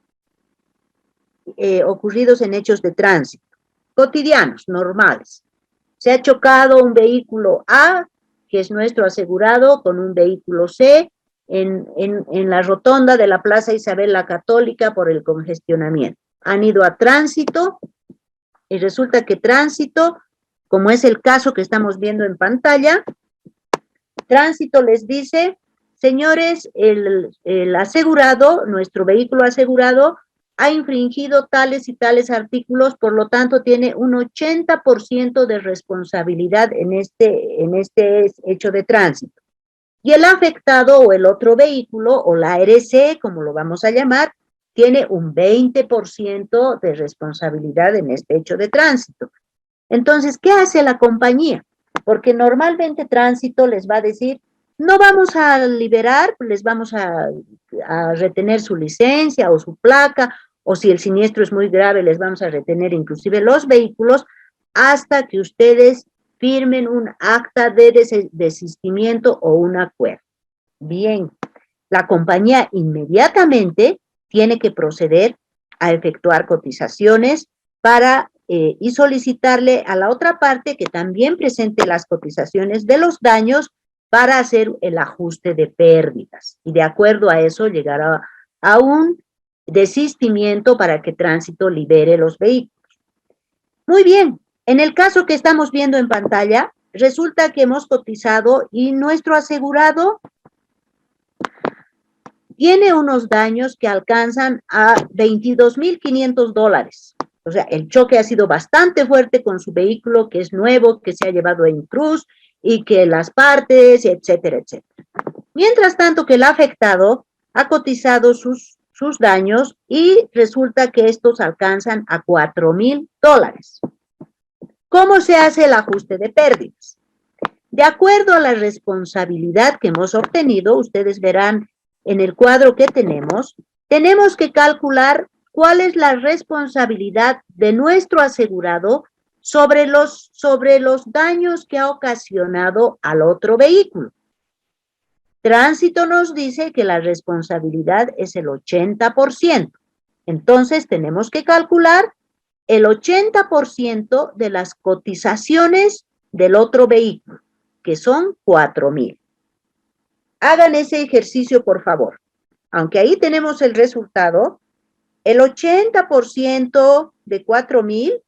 ocurridos en hechos de tránsito, cotidianos, normales, se ha chocado un vehículo A, que es nuestro asegurado, con un vehículo C en la rotonda de la Plaza Isabel la Católica por el congestionamiento. Han ido a tránsito y resulta que tránsito, como es el caso que estamos viendo en pantalla, tránsito les dice: señores, el asegurado, nuestro vehículo asegurado, ha infringido tales y tales artículos, por lo tanto tiene un 80% de responsabilidad en este hecho de tránsito. Y el afectado o el otro vehículo, o la RC, como lo vamos a llamar, tiene un 20% de responsabilidad en este hecho de tránsito. Entonces, ¿qué hace la compañía? Porque normalmente tránsito les va a decir: no vamos a liberar, les vamos a retener su licencia o su placa, o si el siniestro es muy grave, les vamos a retener inclusive los vehículos hasta que ustedes firmen un acta de desistimiento o un acuerdo. Bien, la compañía inmediatamente tiene que proceder a efectuar cotizaciones para y solicitarle a la otra parte que también presente las cotizaciones de los daños para hacer el ajuste de pérdidas. Y de acuerdo a eso llegar a un desistimiento para que Tránsito libere los vehículos. Muy bien, en el caso que estamos viendo en pantalla, resulta que hemos cotizado y nuestro asegurado tiene unos daños que alcanzan a $22,500. O sea, el choque ha sido bastante fuerte con su vehículo, que es nuevo, que se ha llevado en cruz y que las partes, etcétera, etcétera. Mientras tanto que el afectado ha cotizado sus daños y resulta que estos alcanzan a $4,000. ¿Cómo se hace el ajuste de pérdidas? De acuerdo a la responsabilidad que hemos obtenido, ustedes verán en el cuadro que tenemos que calcular cuál es la responsabilidad de nuestro asegurado sobre los daños que ha ocasionado al otro vehículo. Tránsito nos dice que la responsabilidad es el 80%. Entonces, tenemos que calcular el 80% de las cotizaciones del otro vehículo, que son 4,000. Hagan ese ejercicio, por favor. Aunque ahí tenemos el resultado, el 80% de 4,000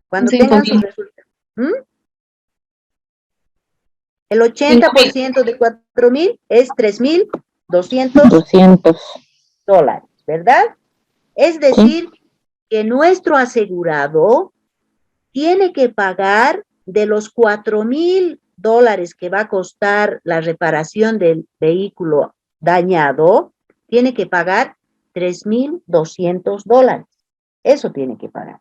cuando tengan su resultado. El 80% de 4,000 es $3,200, ¿verdad? Es decir, que nuestro asegurado tiene que pagar de los $4,000 que va a costar la reparación del vehículo dañado, tiene que pagar $3,200. Eso tiene que pagar.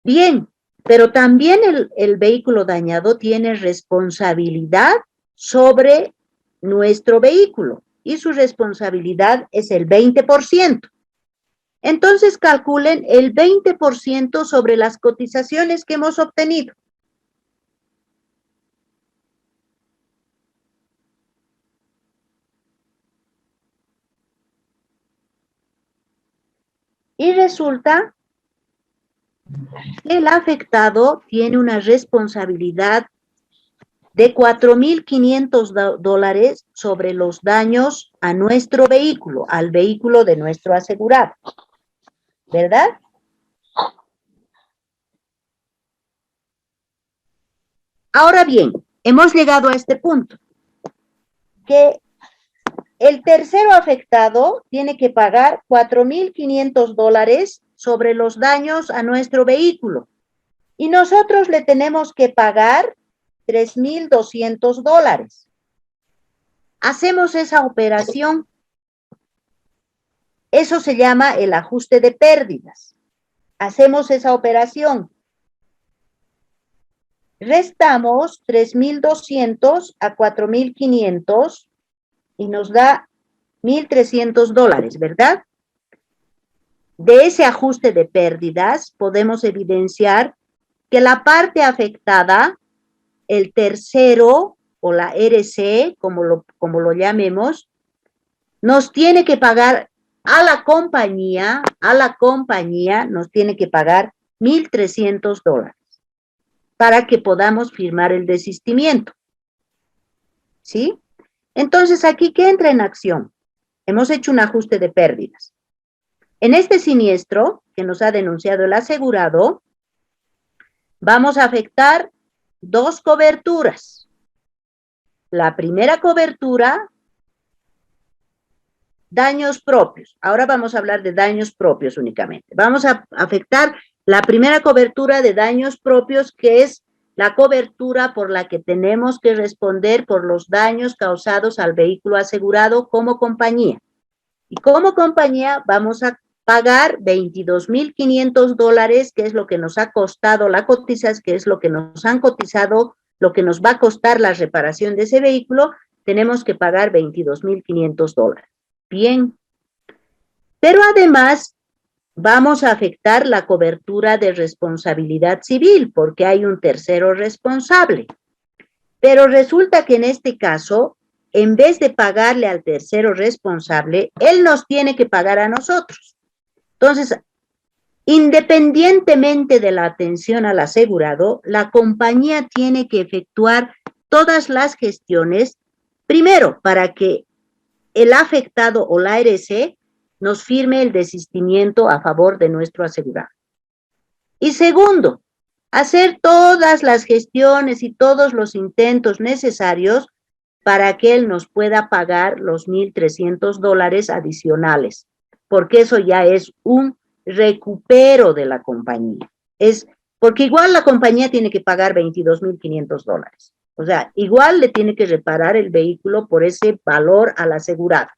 Bien, pero también el vehículo dañado tiene responsabilidad sobre nuestro vehículo y su responsabilidad es el 20%. Entonces calculen el 20% sobre las cotizaciones que hemos obtenido. Y resulta que el afectado tiene una responsabilidad de $4,500 sobre los daños a nuestro vehículo, al vehículo de nuestro asegurado. ¿Verdad? Ahora bien, hemos llegado a este punto, que el tercero afectado tiene que pagar $4,500 sobre los daños a nuestro vehículo y nosotros le tenemos que pagar $3,200. Hacemos esa operación. Eso se llama el ajuste de pérdidas. Hacemos esa operación. Restamos 3,200 a 4,500 y nos da $1,300, ¿verdad? De ese ajuste de pérdidas podemos evidenciar que la parte afectada, el tercero o la RC, como lo llamemos, nos tiene que pagar a la compañía nos tiene que pagar $1,300 para que podamos firmar el desistimiento. ¿Sí? Entonces, aquí, ¿qué entra en acción? Hemos hecho un ajuste de pérdidas. En este siniestro que nos ha denunciado el asegurado, vamos a afectar dos coberturas. La primera cobertura, daños propios. Ahora vamos a hablar de daños propios únicamente. Vamos a afectar la primera cobertura de daños propios, que es la cobertura por la que tenemos que responder por los daños causados al vehículo asegurado como compañía. Y como compañía vamos a pagar $22,500, que es lo que nos ha costado la cotización, que es lo que nos han cotizado, lo que nos va a costar la reparación de ese vehículo. Tenemos que pagar $22,500. Bien, Pero además vamos a afectar la cobertura de responsabilidad civil porque hay un tercero responsable. Pero resulta que en este caso, en vez de pagarle al tercero responsable, él nos tiene que pagar a nosotros. Entonces, independientemente de la atención al asegurado, la compañía tiene que efectuar todas las gestiones, primero, para que el afectado o la ARC nos firme el desistimiento a favor de nuestro asegurado. Y segundo, hacer todas las gestiones y todos los intentos necesarios para que él nos pueda pagar los $1,300 adicionales, porque eso ya es un recupero de la compañía. Porque igual la compañía tiene que pagar $22,500. O sea, igual le tiene que reparar el vehículo por ese valor al asegurado.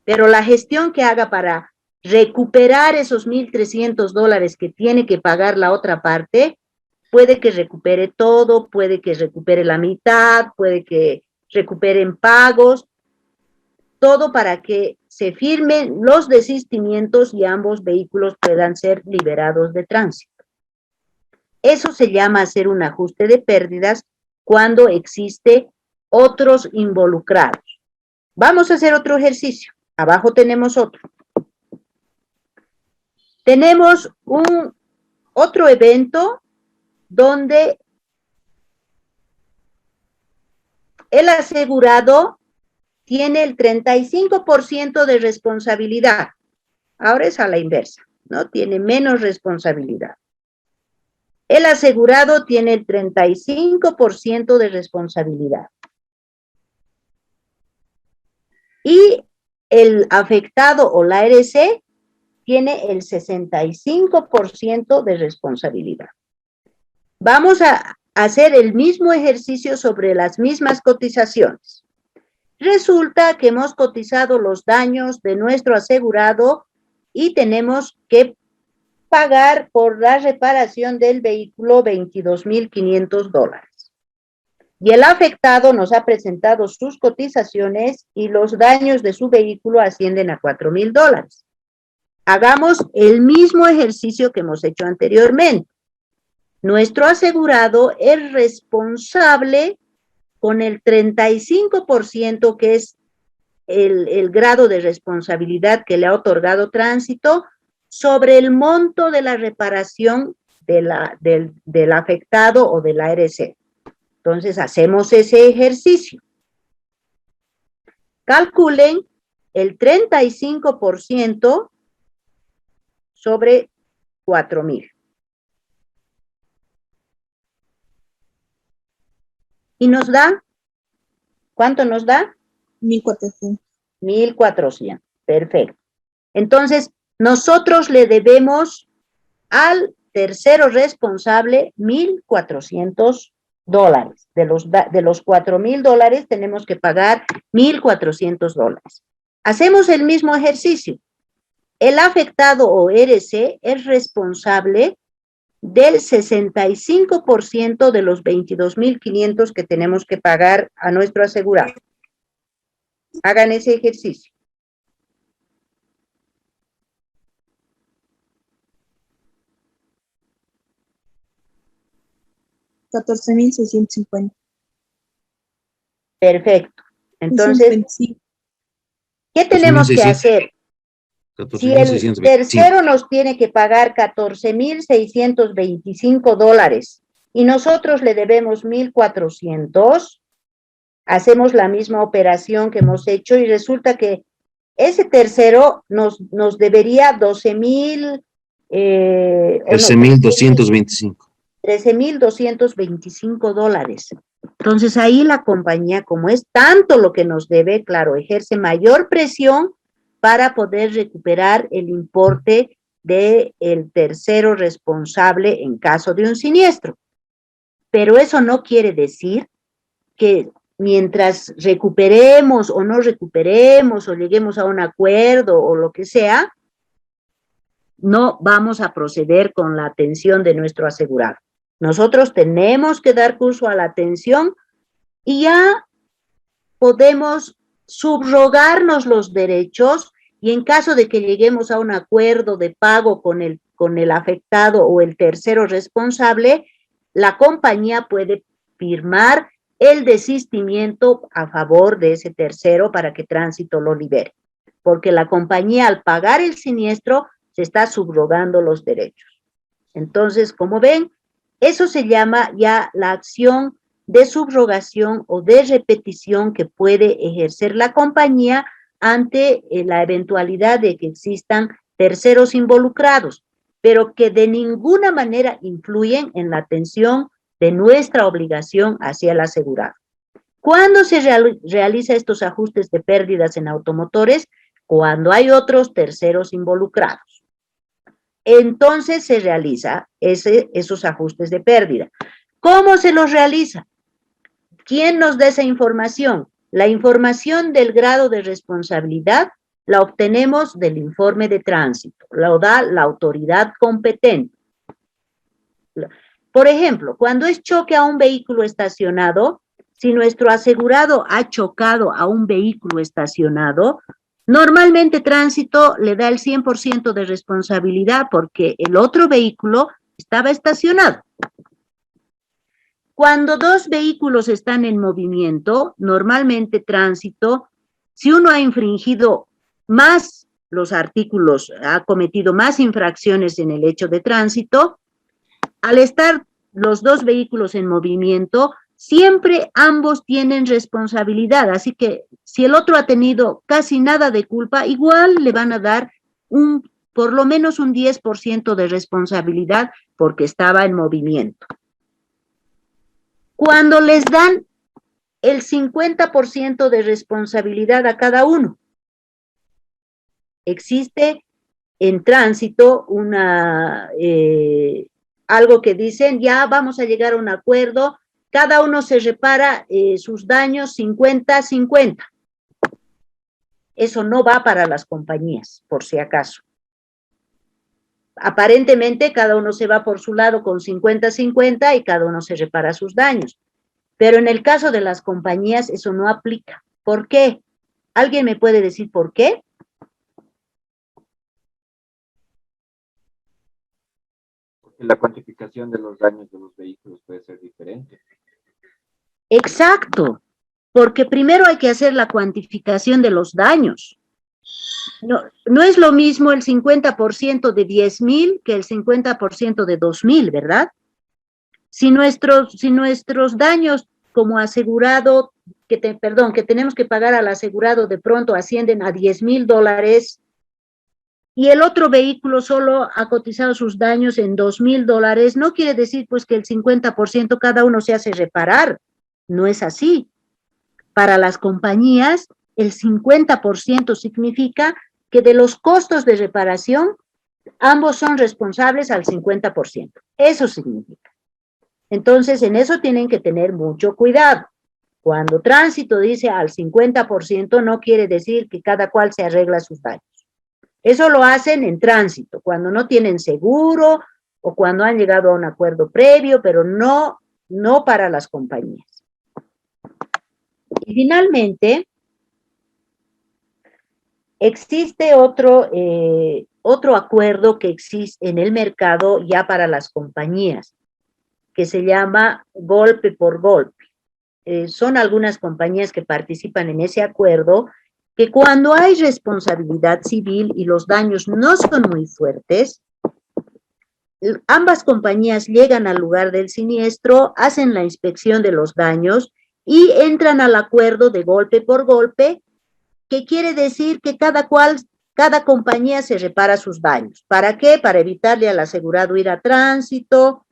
Pero la gestión que haga para recuperar esos $1,300 que tiene que pagar la otra parte, puede que recupere todo, puede que recupere la mitad, puede que recuperen pagos, todo para que se firmen los desistimientos y ambos vehículos puedan ser liberados de tránsito. Eso se llama hacer un ajuste de pérdidas cuando existe otros involucrados. Vamos a hacer otro ejercicio. Abajo tenemos otro. Tenemos otro evento donde el asegurado tiene el 35% de responsabilidad. Ahora es a la inversa, ¿no? Tiene menos responsabilidad. El asegurado tiene el 35% de responsabilidad. Y el afectado o la ARC tiene el 65% de responsabilidad. Vamos a hacer el mismo ejercicio sobre las mismas cotizaciones. Resulta que hemos cotizado los daños de nuestro asegurado y tenemos que pagar por la reparación del vehículo $22,500. Y el afectado nos ha presentado sus cotizaciones y los daños de su vehículo ascienden a $4,000. Hagamos el mismo ejercicio que hemos hecho anteriormente. Nuestro asegurado es responsable con el 35%, que es el grado de responsabilidad que le ha otorgado tránsito, sobre el monto de la reparación del afectado o de la ARC. Entonces, hacemos ese ejercicio. Calculen el 35% sobre 4,000. Y nos da, ¿cuánto nos da? 1,400. 1,400, perfecto. Entonces, nosotros le debemos al tercero responsable $1,400. De los $4,000 tenemos que pagar $1,400. Hacemos el mismo ejercicio. El afectado o RC es responsable del 65% de los $22,500 que tenemos que pagar a nuestro asegurado. Hagan ese ejercicio. $14,650. Perfecto. Entonces, ¿qué tenemos que hacer? Si el tercero nos tiene que pagar $14,625 y nosotros le debemos 1,400, hacemos la misma operación que hemos hecho y resulta que ese tercero nos debería 13,225. $13,225. Entonces ahí la compañía, como es tanto lo que nos debe, claro, ejerce mayor presión para poder recuperar el importe del tercero responsable en caso de un siniestro. Pero eso no quiere decir que mientras recuperemos o no recuperemos o lleguemos a un acuerdo o lo que sea, no vamos a proceder con la atención de nuestro asegurado. Nosotros tenemos que dar curso a la atención y ya podemos subrogarnos los derechos y en caso de que lleguemos a un acuerdo de pago con el afectado o el tercero responsable, la compañía puede firmar el desistimiento a favor de ese tercero para que Tránsito lo libere, porque la compañía al pagar el siniestro se está subrogando los derechos. Entonces, como ven, eso se llama ya la acción de subrogación o de repetición que puede ejercer la compañía ante la eventualidad de que existan terceros involucrados, pero que de ninguna manera influyen en la atención de nuestra obligación hacia el asegurado. ¿Cuándo se realiza estos ajustes de pérdidas en automotores? Cuando hay otros terceros involucrados. Entonces se realiza esos ajustes de pérdida. ¿Cómo se los realiza? ¿Quién nos da esa información? La información del grado de responsabilidad la obtenemos del informe de tránsito, lo da la autoridad competente. Por ejemplo, cuando es choque a un vehículo estacionado, si nuestro asegurado ha chocado a un vehículo estacionado, normalmente Tránsito le da el 100% de responsabilidad porque el otro vehículo estaba estacionado. Cuando dos vehículos están en movimiento, normalmente Tránsito, si uno ha infringido más los artículos, ha cometido más infracciones en el hecho de tránsito, al estar los dos vehículos en movimiento, siempre ambos tienen responsabilidad, así que si el otro ha tenido casi nada de culpa, igual le van a dar por lo menos un 10% de responsabilidad porque estaba en movimiento. Cuando les dan el 50% de responsabilidad a cada uno, existe en Tránsito algo que dicen, ya vamos a llegar a un acuerdo, cada uno se repara sus daños 50-50. Eso no va para las compañías, por si acaso. Aparentemente cada uno se va por su lado con 50-50 y cada uno se repara sus daños. Pero en el caso de las compañías eso no aplica. ¿Por qué? ¿Alguien me puede decir por qué? Porque la cuantificación de los daños de los vehículos puede ser diferente. Exacto, porque primero hay que hacer la cuantificación de los daños. No es lo mismo el 50% de 10,000 que el 50% de 2,000, ¿verdad? Si nuestros daños como asegurado, que tenemos que pagar al asegurado de pronto ascienden a $10,000 y el otro vehículo solo ha cotizado sus daños en $2,000, no quiere decir pues que el 50% cada uno se hace reparar. No es así. Para las compañías, el 50% significa que de los costos de reparación, ambos son responsables al 50%. Eso significa. Entonces, en eso tienen que tener mucho cuidado. Cuando Tránsito dice al 50%, no quiere decir que cada cual se arregla sus daños. Eso lo hacen en Tránsito, cuando no tienen seguro o cuando han llegado a un acuerdo previo, pero no para las compañías. Y finalmente, existe otro acuerdo que existe en el mercado ya para las compañías, que se llama golpe por golpe. Son algunas compañías que participan en ese acuerdo, que cuando hay responsabilidad civil y los daños no son muy fuertes, ambas compañías llegan al lugar del siniestro, hacen la inspección de los daños y entran al acuerdo de golpe por golpe, que quiere decir que cada compañía se repara sus daños. ¿Para qué? Para evitarle al asegurado ir a Tránsito,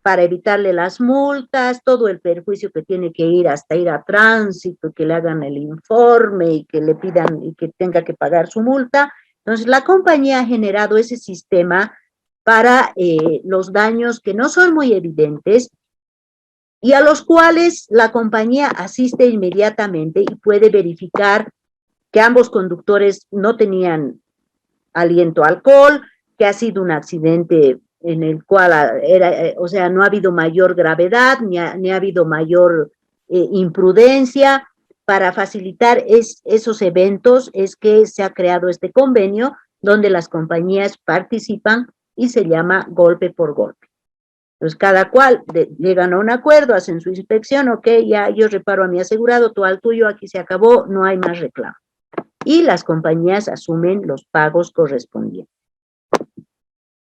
para evitarle las multas, todo el perjuicio que tiene que ir hasta ir a Tránsito, que le hagan el informe y que le pidan y que tenga que pagar su multa. Entonces, la compañía ha generado ese sistema para los daños que no son muy evidentes y a los cuales la compañía asiste inmediatamente y puede verificar que ambos conductores no tenían aliento a alcohol, que ha sido un accidente en el cual no ha habido mayor gravedad, ni ha habido mayor imprudencia, para facilitar esos eventos es que se ha creado este convenio donde las compañías participan y se llama golpe por golpe. Entonces, cada cual llegan a un acuerdo, hacen su inspección, ok, ya yo reparo a mi asegurado, tú al tuyo, aquí se acabó, no hay más reclamo. Y las compañías asumen los pagos correspondientes.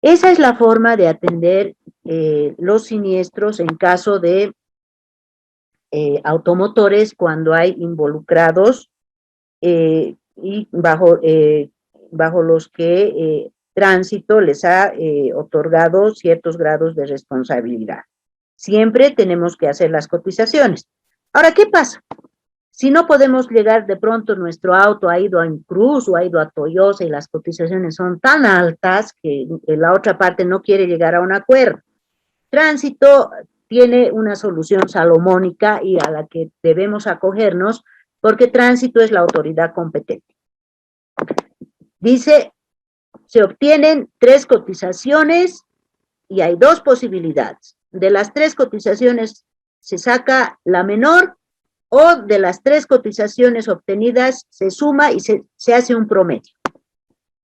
Esa es la forma de atender los siniestros en caso de automotores cuando hay involucrados y bajo los que Tránsito les ha otorgado ciertos grados de responsabilidad. Siempre tenemos que hacer las cotizaciones. Ahora, ¿qué pasa? Si no podemos llegar de pronto, nuestro auto ha ido a Incruz o ha ido a Toyosa y las cotizaciones son tan altas que la otra parte no quiere llegar a un acuerdo. Tránsito tiene una solución salomónica y a la que debemos acogernos porque Tránsito es la autoridad competente. Dice, se obtienen 3 cotizaciones y hay 2 posibilidades. De las 3 cotizaciones se saca la menor o de las 3 cotizaciones obtenidas se suma y se hace un promedio.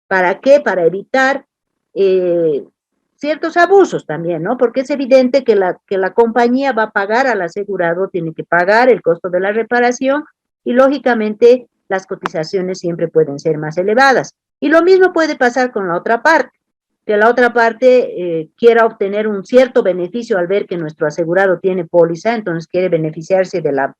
¿Para qué? Para evitar ciertos abusos también, ¿no? Porque es evidente que la compañía va a pagar al asegurado, tiene que pagar el costo de la reparación y lógicamente las cotizaciones siempre pueden ser más elevadas. Y lo mismo puede pasar con la otra parte, que la otra parte quiera obtener un cierto beneficio al ver que nuestro asegurado tiene póliza, entonces quiere beneficiarse de la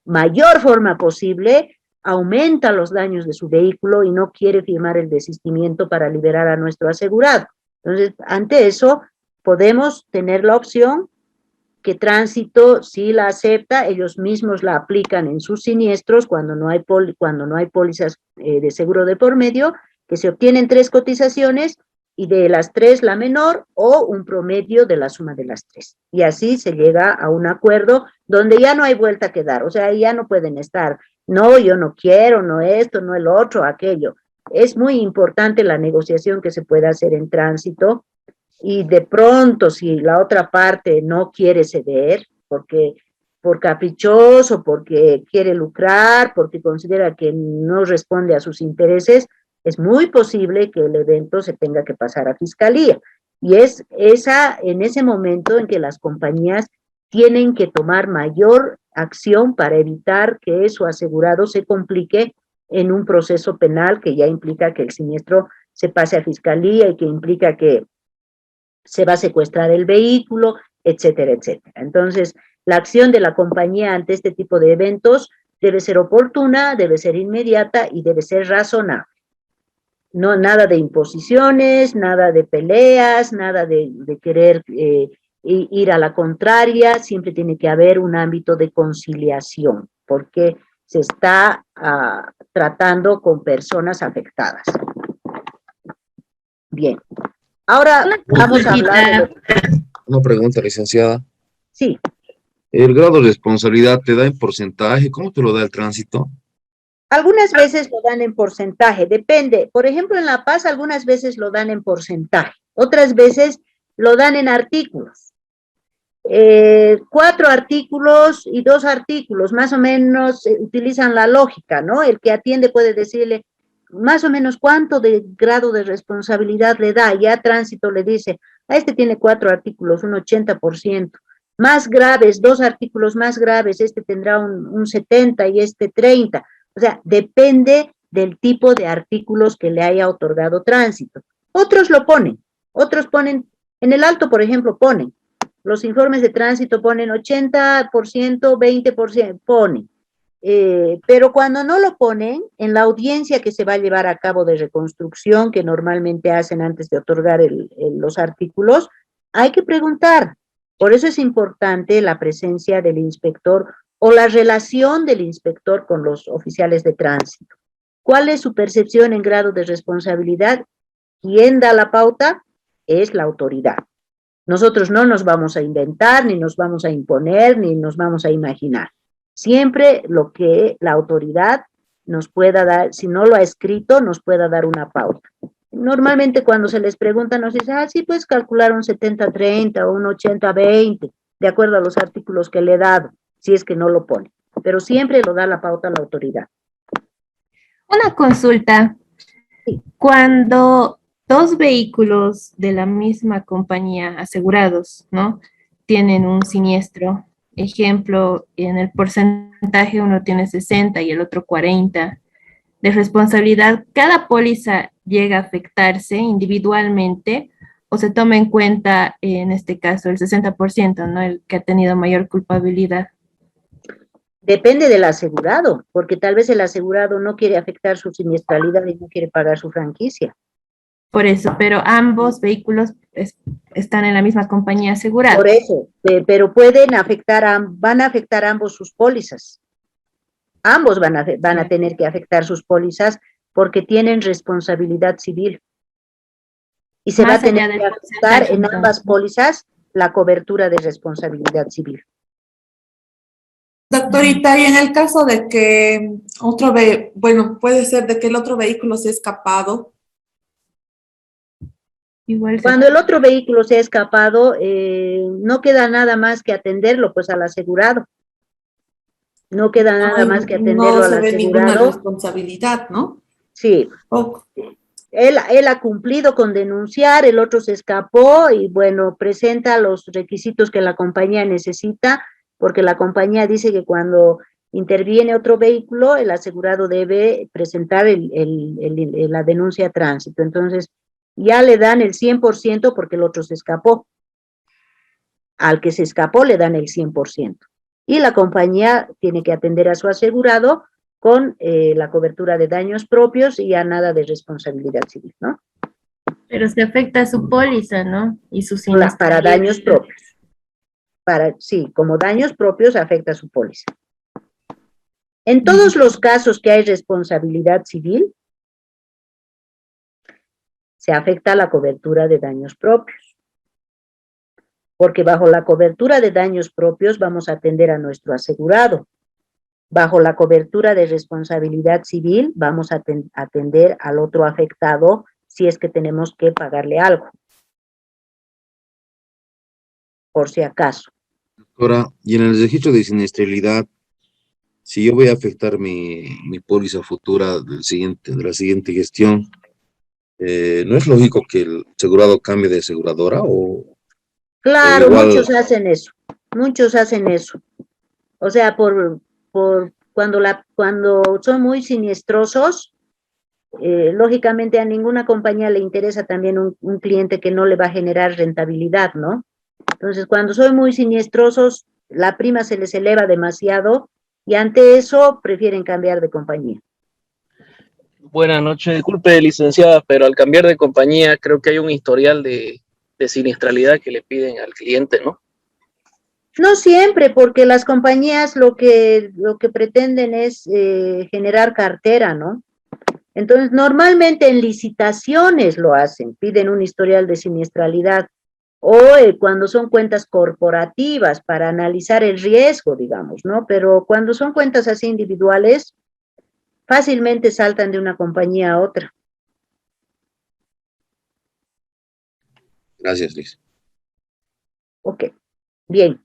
mayor forma posible, aumenta los daños de su vehículo y no quiere firmar el desistimiento para liberar a nuestro asegurado. Entonces, ante eso, podemos tener la opción que Tránsito, si la acepta, ellos mismos la aplican en sus siniestros cuando no hay pólizas de seguro de por medio, que se obtienen 3 cotizaciones y de las 3 la menor o un promedio de la suma de las 3. Y así se llega a un acuerdo donde ya no hay vuelta que dar, o sea, ya no pueden estar, no, yo no quiero, no esto, no el otro, aquello. Es muy importante la negociación que se pueda hacer en Tránsito y de pronto si la otra parte no quiere ceder, porque por caprichoso, porque quiere lucrar, porque considera que no responde a sus intereses, es muy posible que el evento se tenga que pasar a fiscalía. Y es en ese momento en que las compañías tienen que tomar mayor acción para evitar que su asegurado se complique en un proceso penal que ya implica que el siniestro se pase a fiscalía y que implica que se va a secuestrar el vehículo, etcétera, etcétera. Entonces, la acción de la compañía ante este tipo de eventos debe ser oportuna, debe ser inmediata y debe ser razonable. No, nada de imposiciones, nada de peleas, nada de querer ir a la contraria, siempre tiene que haber un ámbito de conciliación, porque se está tratando con personas afectadas. Bien, ahora vamos a hablar de... Una pregunta, licenciada. Sí. ¿El grado de responsabilidad te da en porcentaje? ¿Cómo te lo da el Tránsito? Algunas veces lo dan en porcentaje, depende. Por ejemplo, en La Paz algunas veces lo dan en porcentaje, otras veces lo dan en artículos. 4 artículos y 2 artículos, más o menos utilizan la lógica, ¿no? El que atiende puede decirle más o menos cuánto de grado de responsabilidad le da. Ya Tránsito le dice, a este tiene 4 artículos, un 80%. Más graves, 2 artículos más graves, este tendrá un 70 y este 30. O sea, depende del tipo de artículos que le haya otorgado Tránsito. Otros lo ponen, otros ponen, en el alto, por ejemplo, ponen, los informes de Tránsito ponen 80%, 20%, ponen. Pero cuando no lo ponen, en la audiencia que se va a llevar a cabo de reconstrucción, que normalmente hacen antes de otorgar los artículos, hay que preguntar. Por eso es importante la presencia del inspector o la relación del inspector con los oficiales de tránsito. ¿Cuál es su percepción en grado de responsabilidad? ¿Quién da la pauta? Es la autoridad. Nosotros no nos vamos a inventar, ni nos vamos a imponer, ni nos vamos a imaginar. Siempre lo que la autoridad nos pueda dar, si no lo ha escrito, nos pueda dar una pauta. Normalmente cuando se les pregunta nos dicen, sí, puedes calcular un 70-30 o un 80-20, de acuerdo a los artículos que le he dado, si es que no lo pone. pero siempre lo da la pauta la autoridad. Una consulta. Cuando dos vehículos de la misma compañía asegurados, ¿no? Tienen un siniestro, ejemplo, en el porcentaje uno tiene 60 y el otro 40 de responsabilidad, ¿cada póliza llega a afectarse individualmente o se toma en cuenta, en este caso, el 60%, ¿no? El que ha tenido mayor culpabilidad? Depende del asegurado, porque tal vez el asegurado no quiere afectar su siniestralidad y no quiere pagar su franquicia. Por eso, pero ambos vehículos están en la misma compañía asegurada. Por eso, pero van a afectar ambos sus pólizas. Ambos van a tener que afectar sus pólizas porque tienen responsabilidad civil. Y se va a tener que ajustar en ambas pólizas la cobertura de responsabilidad civil. Doctorita, y en el caso de que puede ser de que el otro vehículo se ha escapado. Cuando el otro vehículo se ha escapado, no queda nada más que atenderlo, pues, al asegurado. No queda nada más que atenderlo al asegurado. No se ve ninguna responsabilidad, ¿no? Sí. Oh. Él ha cumplido con denunciar, el otro se escapó y, bueno, presenta los requisitos que la compañía necesita, porque la compañía dice que cuando interviene otro vehículo, el asegurado debe presentar la denuncia a tránsito. Entonces, ya le dan el 100% porque el otro se escapó. Al que se escapó le dan el 100%. Y la compañía tiene que atender a su asegurado con la cobertura de daños propios y ya nada de responsabilidad civil, ¿no? Pero se afecta a su póliza, ¿no? Y sus para daños propios. Sí, como daños propios afecta a su póliza. En todos los casos que hay responsabilidad civil, se afecta a la cobertura de daños propios. Porque bajo la cobertura de daños propios vamos a atender a nuestro asegurado. Bajo la cobertura de responsabilidad civil vamos a atender al otro afectado si es que tenemos que pagarle algo. Por si acaso. Doctora, y en el registro de siniestralidad, si yo voy a afectar mi póliza futura de la siguiente gestión, ¿no es lógico que el asegurado cambie de aseguradora? Claro, muchos hacen eso. Muchos hacen eso. O sea, cuando son muy siniestrosos, lógicamente a ninguna compañía le interesa también un cliente que no le va a generar rentabilidad, ¿no? Entonces, cuando son muy siniestrosos, la prima se les eleva demasiado y ante eso prefieren cambiar de compañía. Buenas noches, disculpe, licenciada, pero al cambiar de compañía creo que hay un historial de siniestralidad que le piden al cliente, ¿no? No siempre, porque las compañías lo que pretenden es generar cartera, ¿no? Entonces, normalmente en licitaciones lo hacen, piden un historial de siniestralidad, o cuando son cuentas corporativas para analizar el riesgo, digamos, ¿no? Pero cuando son cuentas así individuales, fácilmente saltan de una compañía a otra. Gracias, Liz. Ok, bien.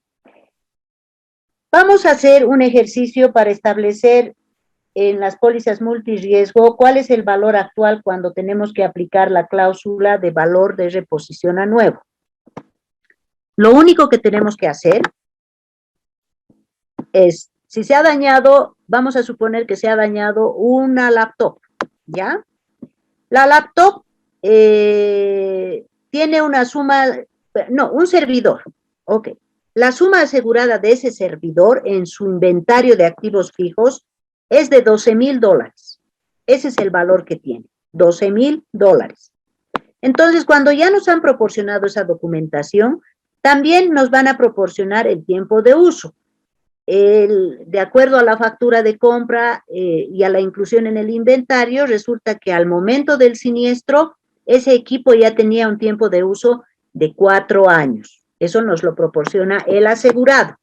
Vamos a hacer un ejercicio para establecer en las pólizas multirriesgo cuál es el valor actual cuando tenemos que aplicar la cláusula de valor de reposición a nuevo. Lo único que tenemos que hacer es, si se ha dañado, vamos a suponer que se ha dañado una laptop, ¿ya? La laptop tiene una suma, no, un servidor, ok. La suma asegurada de ese servidor en su inventario de activos fijos es de $12,000. Ese es el valor que tiene, $12,000. Entonces, cuando ya nos han proporcionado esa documentación, también nos van a proporcionar el tiempo de uso. De acuerdo a la factura de compra y a la inclusión en el inventario, resulta que al momento del siniestro, ese equipo ya tenía un tiempo de uso de 4 años. Eso nos lo proporciona el asegurado.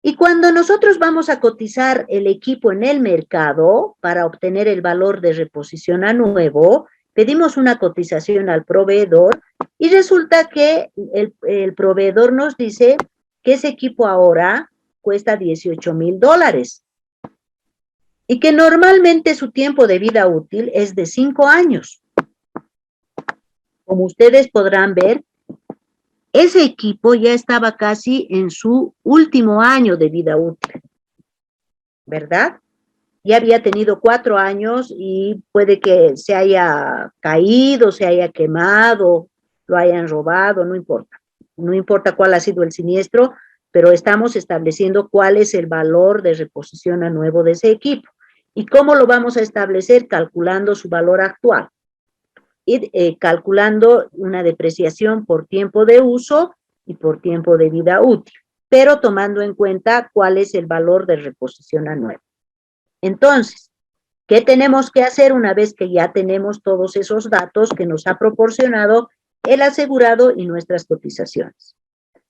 Y cuando nosotros vamos a cotizar el equipo en el mercado para obtener el valor de reposición a nuevo, pedimos una cotización al proveedor y resulta que el proveedor nos dice que ese equipo ahora cuesta $18,000 y que normalmente su tiempo de vida útil es de 5 años. Como ustedes podrán ver, ese equipo ya estaba casi en su último año de vida útil, ¿verdad? Ya había tenido 4 años y puede que se haya caído, se haya quemado, lo hayan robado, no importa. No importa cuál ha sido el siniestro, pero estamos estableciendo cuál es el valor de reposición a nuevo de ese equipo. ¿Y cómo lo vamos a establecer? Calculando su valor actual y calculando una depreciación por tiempo de uso y por tiempo de vida útil, pero tomando en cuenta cuál es el valor de reposición a nuevo. Entonces, ¿qué tenemos que hacer una vez que ya tenemos todos esos datos que nos ha proporcionado el asegurado y nuestras cotizaciones?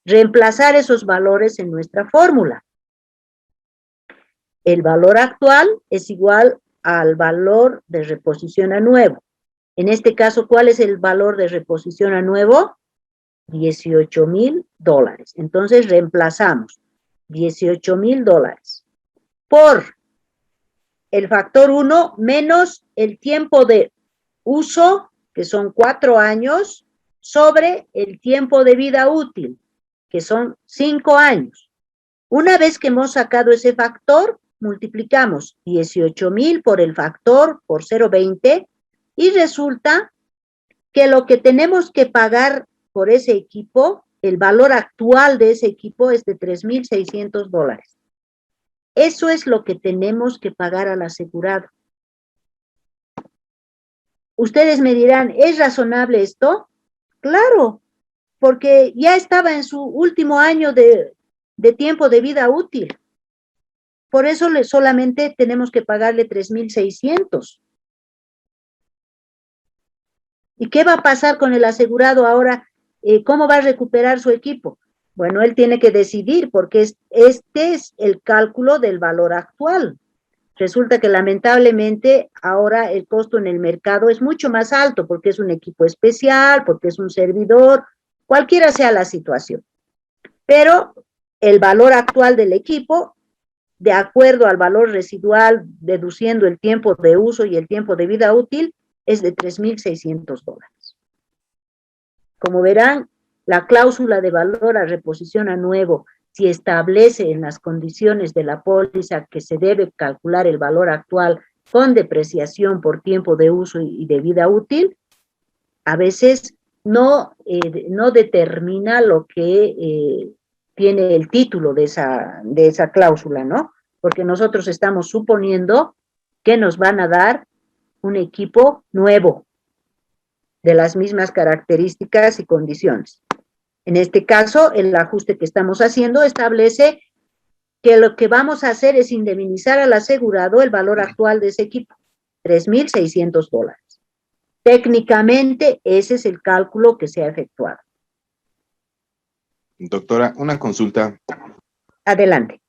Reemplazar esos valores en nuestra fórmula. El valor actual es igual al valor de reposición a nuevo. En este caso, ¿cuál es el valor de reposición a nuevo? $18,000. Entonces, reemplazamos $18,000 por el factor 1 menos el tiempo de uso, que son 4 años, sobre el tiempo de vida útil, que son 5 años. Una vez que hemos sacado ese factor, multiplicamos 18,000 por el factor, por 0,20, y resulta que lo que tenemos que pagar por ese equipo, el valor actual de ese equipo es de $3,600. Eso es lo que tenemos que pagar al asegurado. Ustedes me dirán, ¿es razonable esto? Claro, porque ya estaba en su último año de tiempo de vida útil. Por eso solamente tenemos que pagarle $3,600. ¿Y qué va a pasar con el asegurado ahora? ¿Cómo va a recuperar su equipo? Bueno, él tiene que decidir porque este es el cálculo del valor actual. Resulta que lamentablemente ahora el costo en el mercado es mucho más alto porque es un equipo especial, porque es un servidor, cualquiera sea la situación. Pero el valor actual del equipo, de acuerdo al valor residual, deduciendo el tiempo de uso y el tiempo de vida útil, es de $3,600. Como verán, la cláusula de valor a reposición a nuevo, si establece en las condiciones de la póliza que se debe calcular el valor actual con depreciación por tiempo de uso y de vida útil, a veces no determina lo que tiene el título de esa cláusula, ¿no? Porque nosotros estamos suponiendo que nos van a dar un equipo nuevo, de las mismas características y condiciones. En este caso, el ajuste que estamos haciendo establece que lo que vamos a hacer es indemnizar al asegurado el valor actual de ese equipo, $3,600. Técnicamente, ese es el cálculo que se ha efectuado. Doctora, una consulta. Adelante.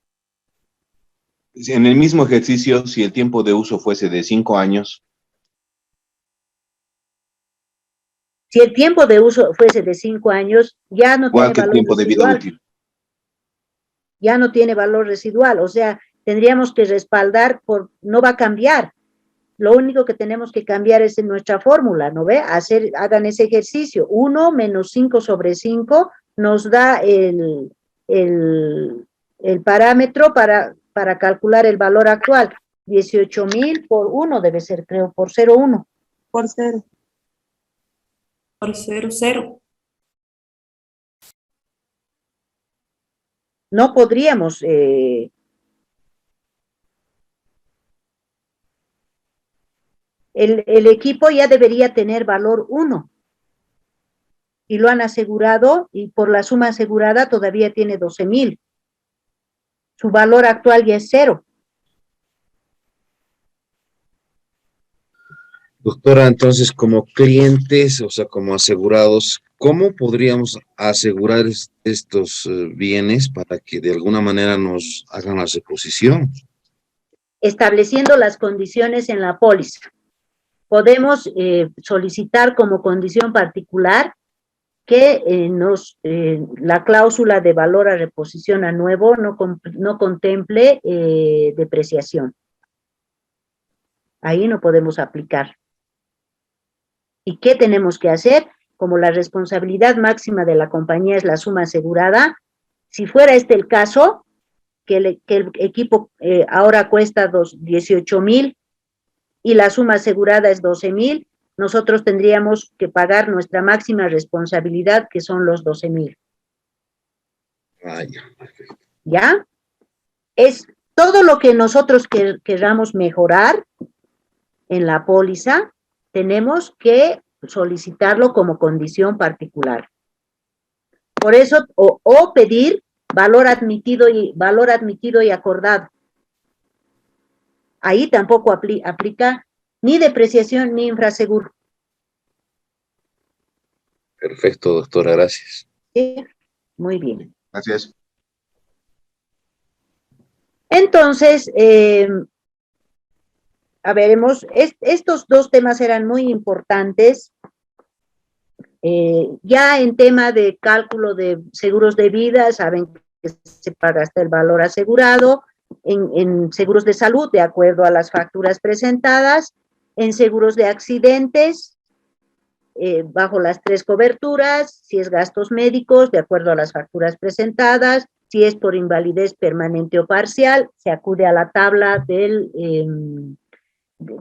En el mismo ejercicio, si el tiempo de uso fuese de 5 años. Si el tiempo de uso fuese de 5 años, ya no tiene valor tiempo de vida residual. útil. Ya no tiene valor residual, o sea, tendríamos que respaldar no va a cambiar. Lo único que tenemos que cambiar es en nuestra fórmula, ¿no ve? Hagan ese ejercicio. 1 menos 5 sobre 5 nos da el parámetro para calcular el valor actual. 18,000 por 1 debe ser, creo, por 0,1. Por 0. Por 0,0. No podríamos... el equipo ya debería tener valor 1. Y lo han asegurado, y por la suma asegurada todavía tiene 12,000. Su valor actual ya es 0. Doctora, entonces, como clientes, o sea, como asegurados, ¿cómo podríamos asegurar estos bienes para que de alguna manera nos hagan la reposición? Estableciendo las condiciones en la póliza. Podemos solicitar como condición particular que la cláusula de valor a reposición a nuevo no contemple depreciación. Ahí no podemos aplicar. ¿Y qué tenemos que hacer? Como la responsabilidad máxima de la compañía es la suma asegurada, si fuera este el caso, que el equipo ahora cuesta 18,000 y la suma asegurada es 12,000, nosotros tendríamos que pagar nuestra máxima responsabilidad, que son los 12,000. ¿Ya? Es todo lo que nosotros queramos mejorar en la póliza, tenemos que solicitarlo como condición particular. Por eso, o pedir valor admitido y acordado. Ahí tampoco aplica ni depreciación ni infraseguro. Perfecto, doctora, gracias. Sí, muy bien. Gracias. Entonces, a ver, estos dos temas eran muy importantes. Ya en tema de cálculo de seguros de vida, saben que se paga hasta el valor asegurado, en seguros de salud, de acuerdo a las facturas presentadas, en seguros de accidentes, bajo las 3 coberturas, si es gastos médicos, de acuerdo a las facturas presentadas, si es por invalidez permanente o parcial, se acude a la tabla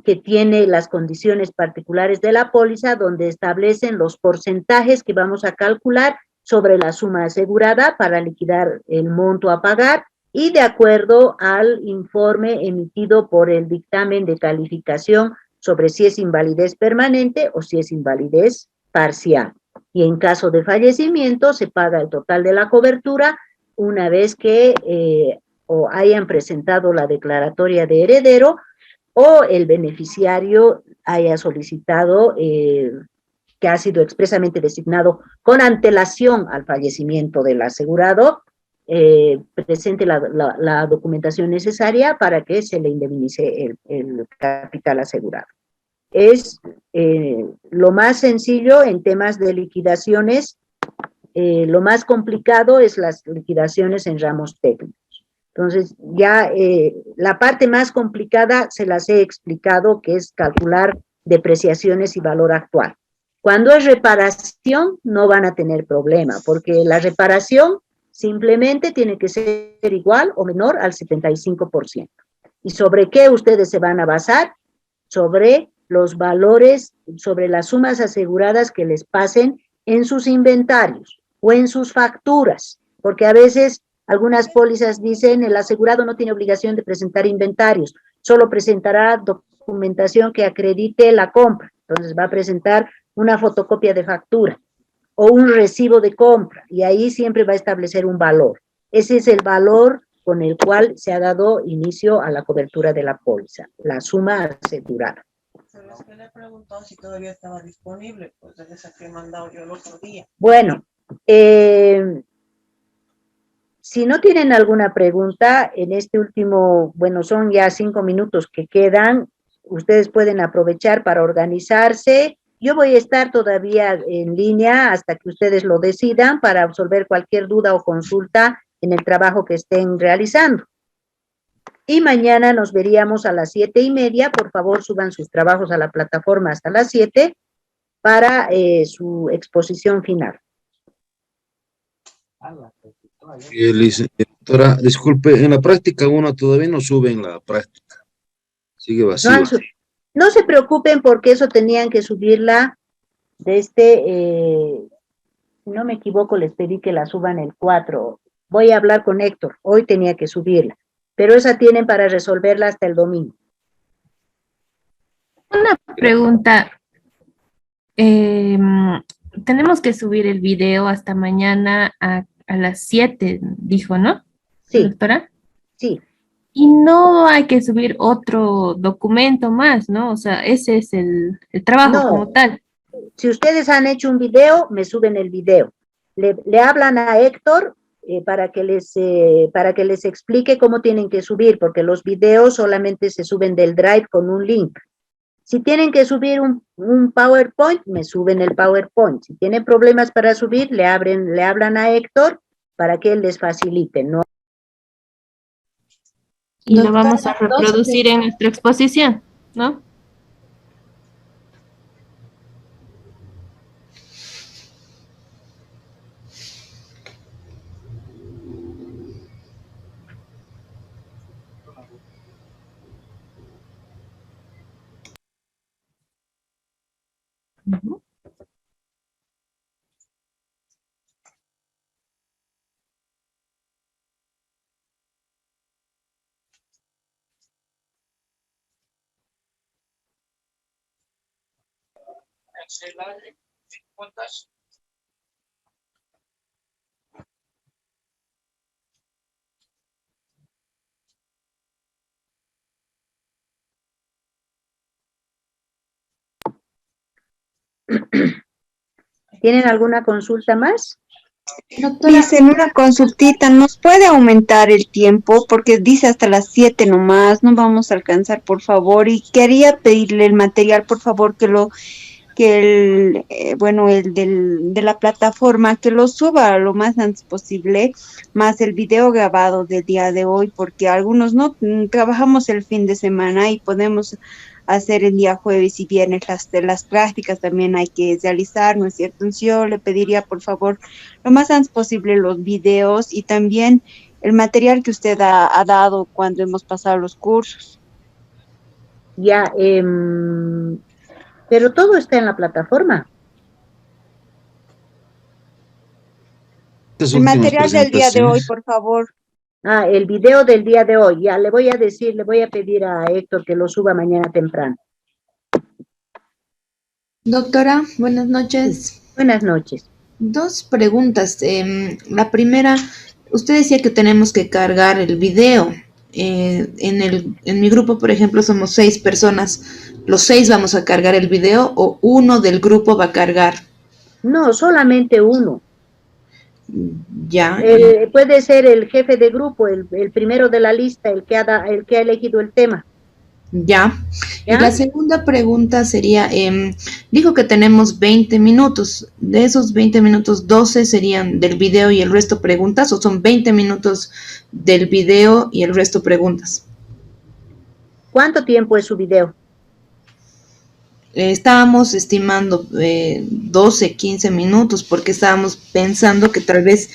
que tiene las condiciones particulares de la póliza, donde establecen los porcentajes que vamos a calcular sobre la suma asegurada para liquidar el monto a pagar, y de acuerdo al informe emitido por el dictamen de calificación sobre si es invalidez permanente o si es invalidez parcial. Y en caso de fallecimiento se paga el total de la cobertura una vez que o hayan presentado la declaratoria de heredero o el beneficiario haya solicitado que ha sido expresamente designado con antelación al fallecimiento del asegurado, presente la documentación necesaria para que se le indemnice el capital asegurado. Es lo más sencillo en temas de liquidaciones. Lo más complicado es las liquidaciones en ramos técnicos. Entonces, ya la parte más complicada se las he explicado, que es calcular depreciaciones y valor actual. Cuando es reparación, no van a tener problema, porque la reparación simplemente tiene que ser igual o menor al 75%. ¿Y sobre qué ustedes se van a basar? Sobre los valores, sobre las sumas aseguradas que les pasen en sus inventarios o en sus facturas, porque a veces algunas pólizas dicen el asegurado no tiene obligación de presentar inventarios, solo presentará documentación que acredite la compra. Entonces va a presentar una fotocopia de factura o un recibo de compra, y ahí siempre va a establecer un valor. Ese es el valor con el cual se ha dado inicio a la cobertura de la póliza, la suma asegurada. Pero es que le he preguntado si todavía estaba disponible, pues desde esa que he mandado yo el otro día. Bueno, si no tienen alguna pregunta, en este último, bueno, son ya 5 minutos que quedan, ustedes pueden aprovechar para organizarse. Yo voy a estar todavía en línea hasta que ustedes lo decidan para resolver cualquier duda o consulta en el trabajo que estén realizando. Y mañana nos veríamos a las 7:30. Por favor, suban sus trabajos a la plataforma hasta las 7 para su exposición final. Doctora, disculpe, en la práctica uno todavía no sube en la práctica. Sigue vacío. No se preocupen porque eso tenían que subirla desde, si no me equivoco, les pedí que la suban el 4. Voy a hablar con Héctor, hoy tenía que subirla, pero esa tienen para resolverla hasta el domingo. Una pregunta. Tenemos que subir el video hasta mañana a las 7, dijo, ¿no? Sí. Doctora. Sí. Y no hay que subir otro documento más, ¿no? O sea, ese es el trabajo como tal. Si ustedes han hecho un video, me suben el video. Le hablan a Héctor para que les explique cómo tienen que subir, porque los videos solamente se suben del Drive con un link. Si tienen que subir un PowerPoint, me suben el PowerPoint. Si tienen problemas para subir, le hablan a Héctor para que él les facilite, ¿no? Y lo Doctora, vamos a reproducir en nuestra exposición, ¿no? Ujú. ¿Tienen alguna consulta más? Dicen una consultita, ¿nos puede aumentar el tiempo? Porque dice hasta las 7 nomás, no vamos a alcanzar, por favor. Y quería pedirle el material, por favor, de la plataforma, que lo suba lo más antes posible, más el video grabado del día de hoy, porque algunos no trabajamos el fin de semana y podemos hacer el día jueves y viernes las prácticas también hay que realizar, ¿no es cierto? Entonces yo le pediría, por favor, lo más antes posible los videos y también el material que usted ha dado cuando hemos pasado los cursos. Ya, pero todo está en la plataforma. El material del día de hoy, por favor. Ah, el video del día de hoy. Ya, le voy a pedir a Héctor que lo suba mañana temprano. Doctora, buenas noches. Buenas noches. Dos preguntas. La primera, usted decía que tenemos que cargar el video. En mi grupo, por ejemplo, somos 6 personas. ¿Los 6 vamos a cargar el video o uno del grupo va a cargar? No, solamente uno. Ya. Puede ser el jefe de grupo, el primero de la lista, el que ha elegido el tema. Ya. Y la segunda pregunta sería, dijo que tenemos 20 minutos. De esos 20 minutos, 12 serían del video y el resto preguntas, ¿o son 20 minutos del video y el resto preguntas? ¿Cuánto tiempo es su video? Estábamos estimando 12, 15 minutos porque estábamos pensando que tal vez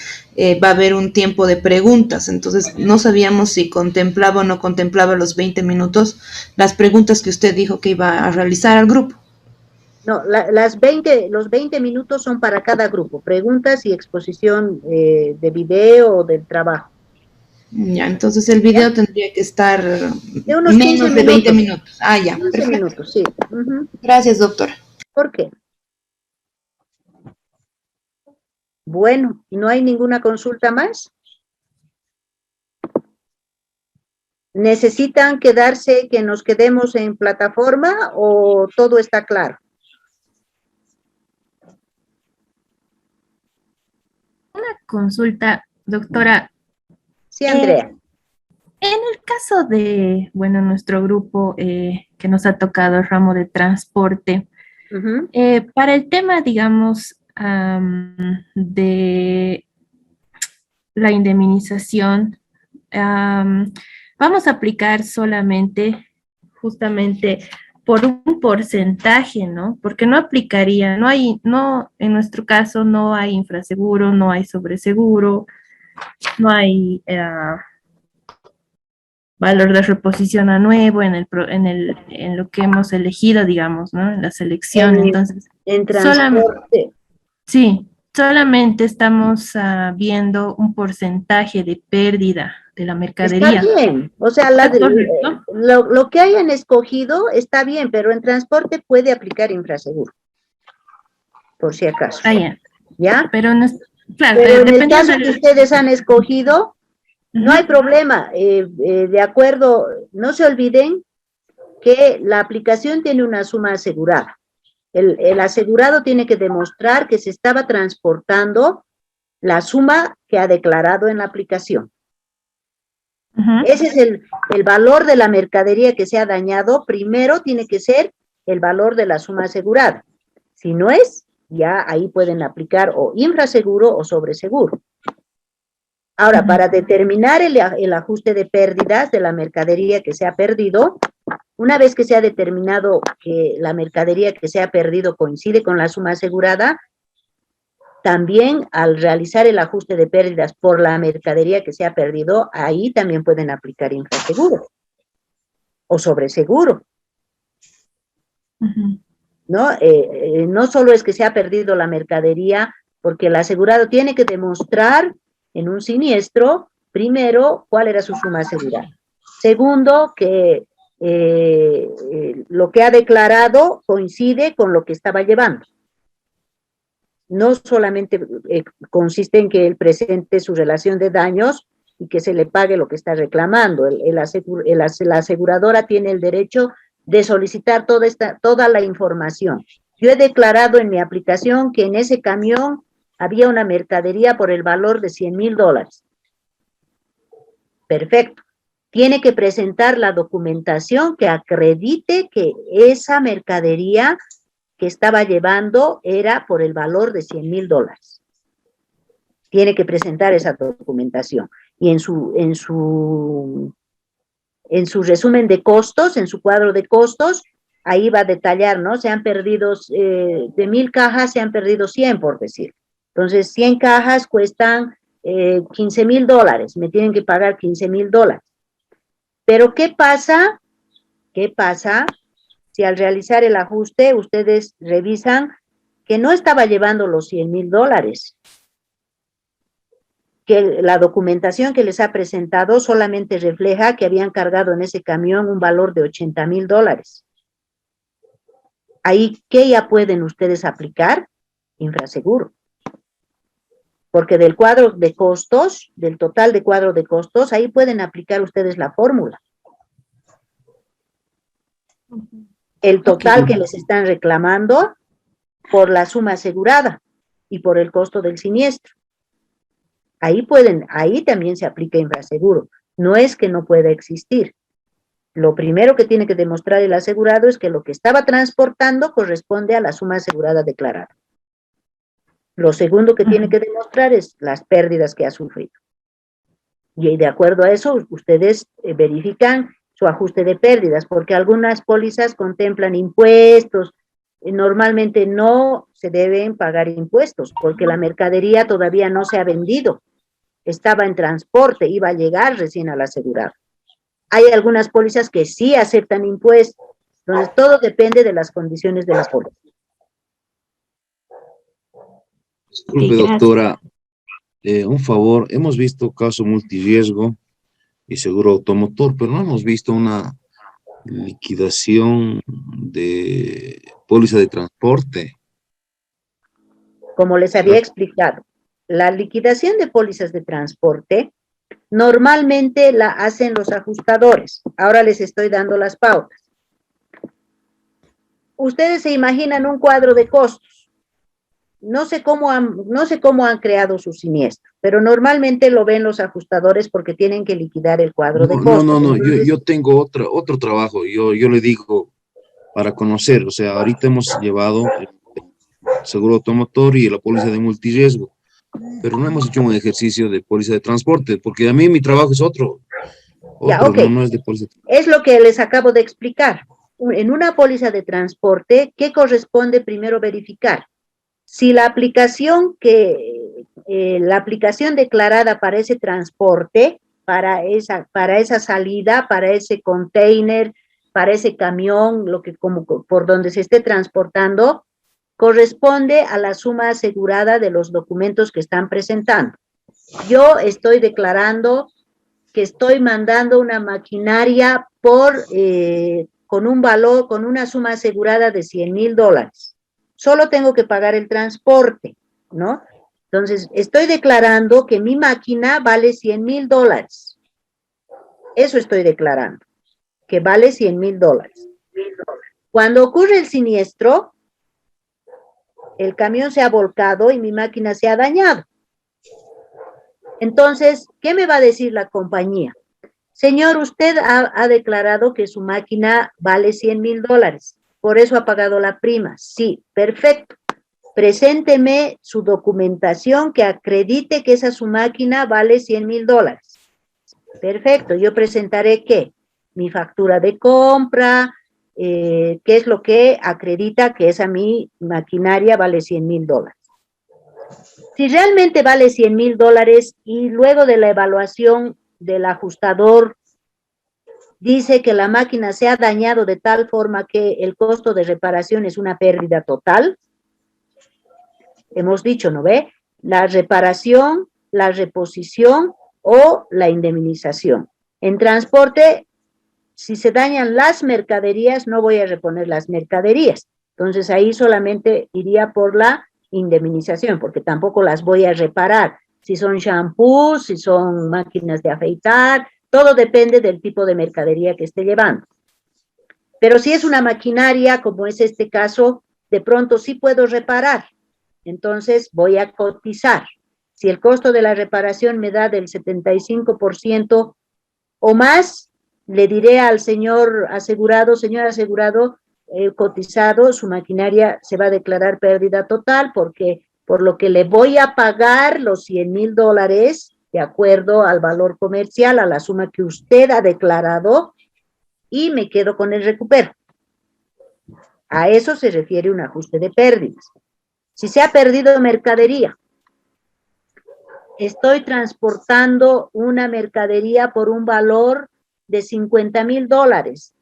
va a haber un tiempo de preguntas, entonces no sabíamos si contemplaba o no contemplaba los 20 minutos, las preguntas que usted dijo que iba a realizar al grupo. No, los 20 minutos son para cada grupo, preguntas y exposición de video o del trabajo. Ya, entonces el video tendría que estar de unos menos de 20 minutos. Ah, ya. 15 perfecto. minutos, sí. Gracias, doctora. ¿Por qué? Bueno, ¿no hay ninguna consulta más? ¿Necesitan quedarse, que nos quedemos en plataforma o todo está claro? Una consulta, doctora. Sí, Andrea. En el caso de, bueno, nuestro grupo que nos ha tocado el ramo de transporte, para el tema, digamos, de la indemnización, vamos a aplicar solamente, justamente, por un porcentaje, ¿no? Porque no aplicaría, en nuestro caso no hay infraseguro, no hay sobreseguro, no hay valor de reposición a nuevo en lo que hemos elegido, digamos, ¿no? En la selección. Entonces, en transporte. Solamente estamos viendo un porcentaje de pérdida de la mercadería. Está bien, o sea, lo que hayan escogido está bien, pero en transporte puede aplicar infraseguro, por si acaso. ¿Ya? Pero no es, claro, pero en el caso que ustedes han escogido, no hay problema, de acuerdo, no se olviden que la aplicación tiene una suma asegurada. El asegurado tiene que demostrar que se estaba transportando la suma que ha declarado en la aplicación. Ese es el valor de la mercadería que se ha dañado. Primero tiene que ser el valor de la suma asegurada. Si no es, ya ahí pueden aplicar o infraseguro o sobreseguro. Ahora, para determinar el ajuste de pérdidas de la mercadería que se ha perdido, una vez que se ha determinado que la mercadería que se ha perdido coincide con la suma asegurada, también al realizar el ajuste de pérdidas por la mercadería que se ha perdido, ahí también pueden aplicar infraseguro o sobreseguro. ¿No? No solo es que se ha perdido la mercadería, porque el asegurado tiene que demostrar en un siniestro, primero, cuál era su suma asegurada. Segundo, que lo que ha declarado coincide con lo que estaba llevando. No solamente consiste en que él presente su relación de daños y que se le pague lo que está reclamando. La aseguradora tiene el derecho de solicitar toda la información. Yo he declarado en mi aplicación que en ese camión había una mercadería por el valor de $100,000. Perfecto. Tiene que presentar la documentación que acredite que esa mercadería que estaba llevando era por el valor de $100,000. Tiene que presentar esa documentación. Y en su resumen de costos, en su cuadro de costos, ahí va a detallar, ¿no? Se han perdido, de 1,000 cajas, se han perdido 100, por decir. Entonces, 100 cajas cuestan $15,000, me tienen que pagar $15,000. Pero, ¿qué pasa? ¿Qué pasa si al realizar el ajuste ustedes revisan que no estaba llevando los $100,000? Que la documentación que les ha presentado solamente refleja que habían cargado en ese camión un valor de $80,000. Ahí, ¿qué ya pueden ustedes aplicar? Infraseguro. Porque del cuadro de costos, del total de cuadro de costos, ahí pueden aplicar ustedes la fórmula. El total que les están reclamando por la suma asegurada y por el costo del siniestro. Ahí también se aplica infraseguro. No es que no pueda existir. Lo primero que tiene que demostrar el asegurado es que lo que estaba transportando corresponde a la suma asegurada declarada. Lo segundo que tiene que demostrar es las pérdidas que ha sufrido. Y de acuerdo a eso, ustedes verifican su ajuste de pérdidas, porque algunas pólizas contemplan impuestos. Normalmente no se deben pagar impuestos, porque la mercadería todavía no se ha vendido. Estaba en transporte, iba a llegar recién al asegurado. Hay algunas pólizas que sí aceptan impuestos. Entonces, todo depende de las condiciones de la póliza. Disculpe, doctora, un favor, hemos visto caso multirriesgo y seguro automotor, pero no hemos visto una liquidación de póliza de transporte. Como les había explicado, la liquidación de pólizas de transporte normalmente la hacen los ajustadores. Ahora les estoy dando las pautas. Ustedes se imaginan un cuadro de costos. No sé cómo han creado su siniestro, pero normalmente lo ven los ajustadores porque tienen que liquidar el cuadro de costos. No, yo tengo otro trabajo, yo le digo para conocer, o sea, ahorita hemos llevado el seguro automotor y la póliza de multirriesgo, pero no hemos hecho un ejercicio de póliza de transporte, porque a mí mi trabajo es otro, no es de póliza. Es lo que les acabo de explicar. En una póliza de transporte, ¿qué corresponde primero verificar? Si la aplicación declarada para ese transporte, para esa salida, para ese container, para ese camión, por donde se esté transportando, corresponde a la suma asegurada de los documentos que están presentando. Yo estoy declarando que estoy mandando una maquinaria con un valor, con una suma asegurada de $100,000. Solo tengo que pagar el transporte, ¿no? Entonces, estoy declarando que mi máquina vale $100,000. Eso estoy declarando, que vale $100,000. Cuando ocurre el siniestro, el camión se ha volcado y mi máquina se ha dañado. Entonces, ¿qué me va a decir la compañía? Señor, usted ha declarado que su máquina vale $100,000. por eso ha pagado la prima. Sí, perfecto. Presénteme su documentación que acredite que esa su máquina vale $100,000. Perfecto, yo presentaré ¿qué? Mi factura de compra, qué es lo que acredita que esa mi maquinaria vale $100,000. Si realmente vale $100,000 y luego de la evaluación del ajustador dice que la máquina se ha dañado de tal forma que el costo de reparación es una pérdida total, hemos dicho, ¿no ve? La reparación, la reposición o la indemnización. En transporte, si se dañan las mercaderías, no voy a reponer las mercaderías. Entonces ahí solamente iría por la indemnización, porque tampoco las voy a reparar. Si son shampoos, si son máquinas de afeitar, todo depende del tipo de mercadería que esté llevando. Pero si es una maquinaria, como es este caso, de pronto sí puedo reparar. Entonces voy a cotizar. Si el costo de la reparación me da del 75% o más, le diré al señor asegurado, cotizado, su maquinaria se va a declarar pérdida total porque por lo que le voy a pagar los $100,000 de acuerdo al valor comercial, a la suma que usted ha declarado y me quedo con el recupero. A eso se refiere un ajuste de pérdidas. Si se ha perdido mercadería, estoy transportando una mercadería por un valor de $50,000.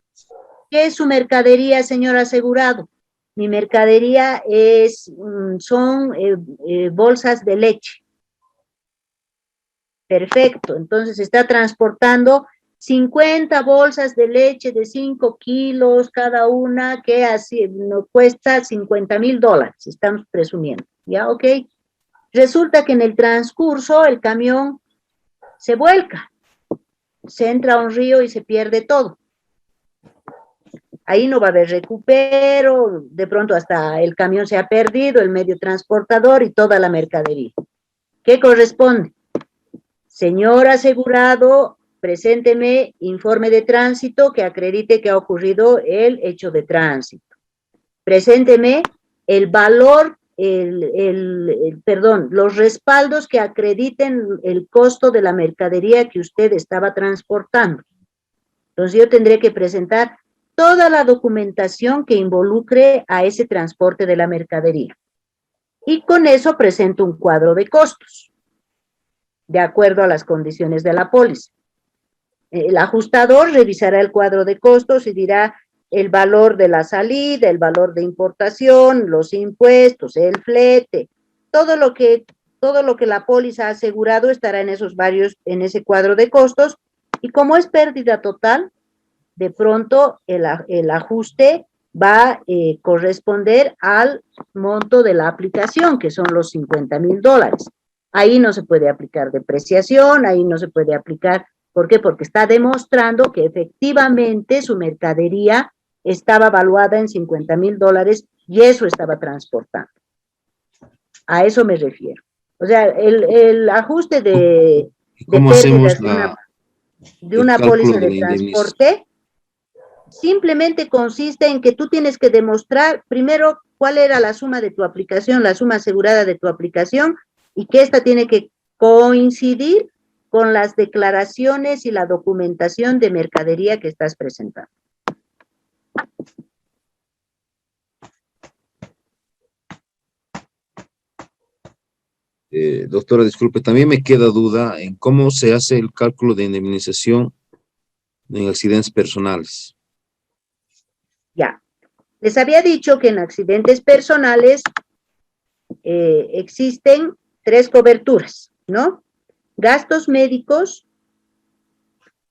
¿Qué es su mercadería, señor asegurado? Mi mercadería son bolsas de leche. Perfecto, entonces está transportando 50 bolsas de leche de 5 kilos cada una, que así nos cuesta $50,000, estamos presumiendo, ¿ya? Ok. Resulta que en el transcurso el camión se vuelca, se entra a un río y se pierde todo. Ahí no va a haber recupero, de pronto hasta el camión se ha perdido, el medio transportador y toda la mercadería. ¿Qué corresponde? Señor asegurado, presénteme informe de tránsito que acredite que ha ocurrido el hecho de tránsito. Presénteme el valor, los respaldos que acrediten el costo de la mercadería que usted estaba transportando. Entonces yo tendré que presentar toda la documentación que involucre a ese transporte de la mercadería. Y con eso presento un cuadro de costos, de acuerdo a las condiciones de la póliza. El ajustador revisará el cuadro de costos y dirá el valor de la salida, el valor de importación, los impuestos, el flete, todo lo que la póliza ha asegurado estará en ese cuadro de costos, y como es pérdida total, de pronto el ajuste va a corresponder al monto de la aplicación, que son los $50,000. Ahí no se puede aplicar depreciación, ahí no se puede aplicar, ¿por qué? Porque está demostrando que efectivamente su mercadería estaba valuada en $50,000 y eso estaba transportando. A eso me refiero. O sea, el ajuste de pérdidas de una póliza de transporte simplemente consiste en que tú tienes que demostrar primero cuál era la suma de tu aplicación, la suma asegurada de tu aplicación, y que esta tiene que coincidir con las declaraciones y la documentación de mercadería que estás presentando. Doctora, disculpe, también me queda duda en cómo se hace el cálculo de indemnización en accidentes personales. Ya, les había dicho que en accidentes personales existen 3 coberturas, ¿no? Gastos médicos,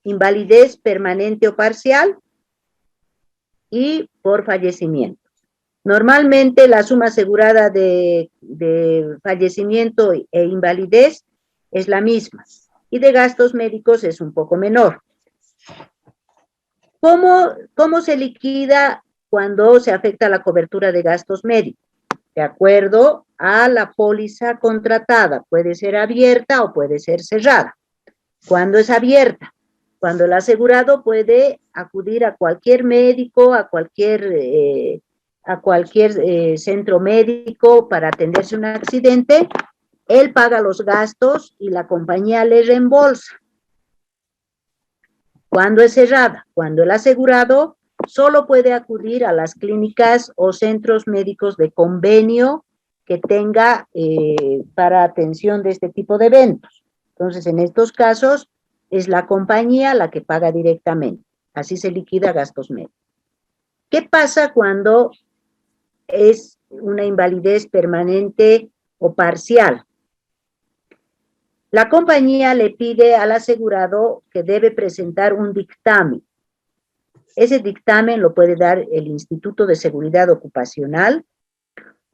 invalidez permanente o parcial y por fallecimiento. Normalmente la suma asegurada de fallecimiento e invalidez es la misma y de gastos médicos es un poco menor. ¿Cómo se liquida cuando se afecta la cobertura de gastos médicos? De acuerdo a la póliza contratada, puede ser abierta o puede ser cerrada. ¿Cuándo es abierta? cuando el asegurado puede acudir a cualquier médico, a cualquier centro médico para atenderse un accidente, él paga los gastos y la compañía le reembolsa. Cuando es cerrada, cuando el asegurado solo puede acudir a las clínicas o centros médicos de convenio que tenga para atención de este tipo de eventos. Entonces, en estos casos, es la compañía la que paga directamente. Así se liquida gastos médicos. ¿Qué pasa cuando es una invalidez permanente o parcial? La compañía le pide al asegurado que debe presentar un dictamen. Ese dictamen lo puede dar el Instituto de Seguridad Ocupacional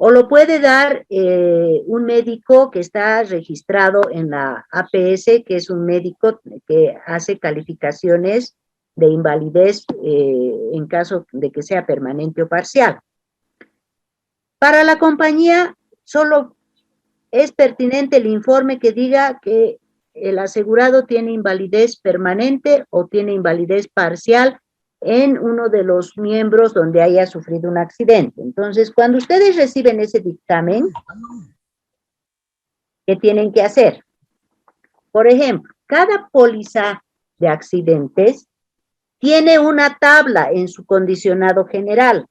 o lo puede dar un médico que está registrado en la APS, que es un médico que hace calificaciones de invalidez en caso de que sea permanente o parcial. Para la compañía solo es pertinente el informe que diga que el asegurado tiene invalidez permanente o tiene invalidez parcial en uno de los miembros donde haya sufrido un accidente. Entonces, cuando ustedes reciben ese dictamen, ¿qué tienen que hacer? Por ejemplo, cada póliza de accidentes tiene una tabla en su condicionado general,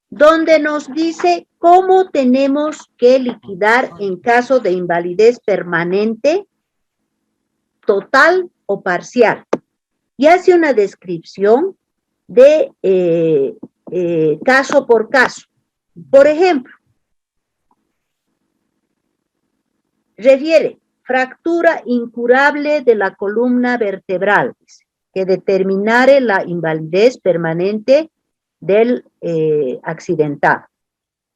donde nos dice cómo tenemos que liquidar en caso de invalidez permanente, total o parcial. Y hace una descripción de caso por caso. Por ejemplo, refiere fractura incurable de la columna vertebral, que determinare la invalidez permanente del accidentado.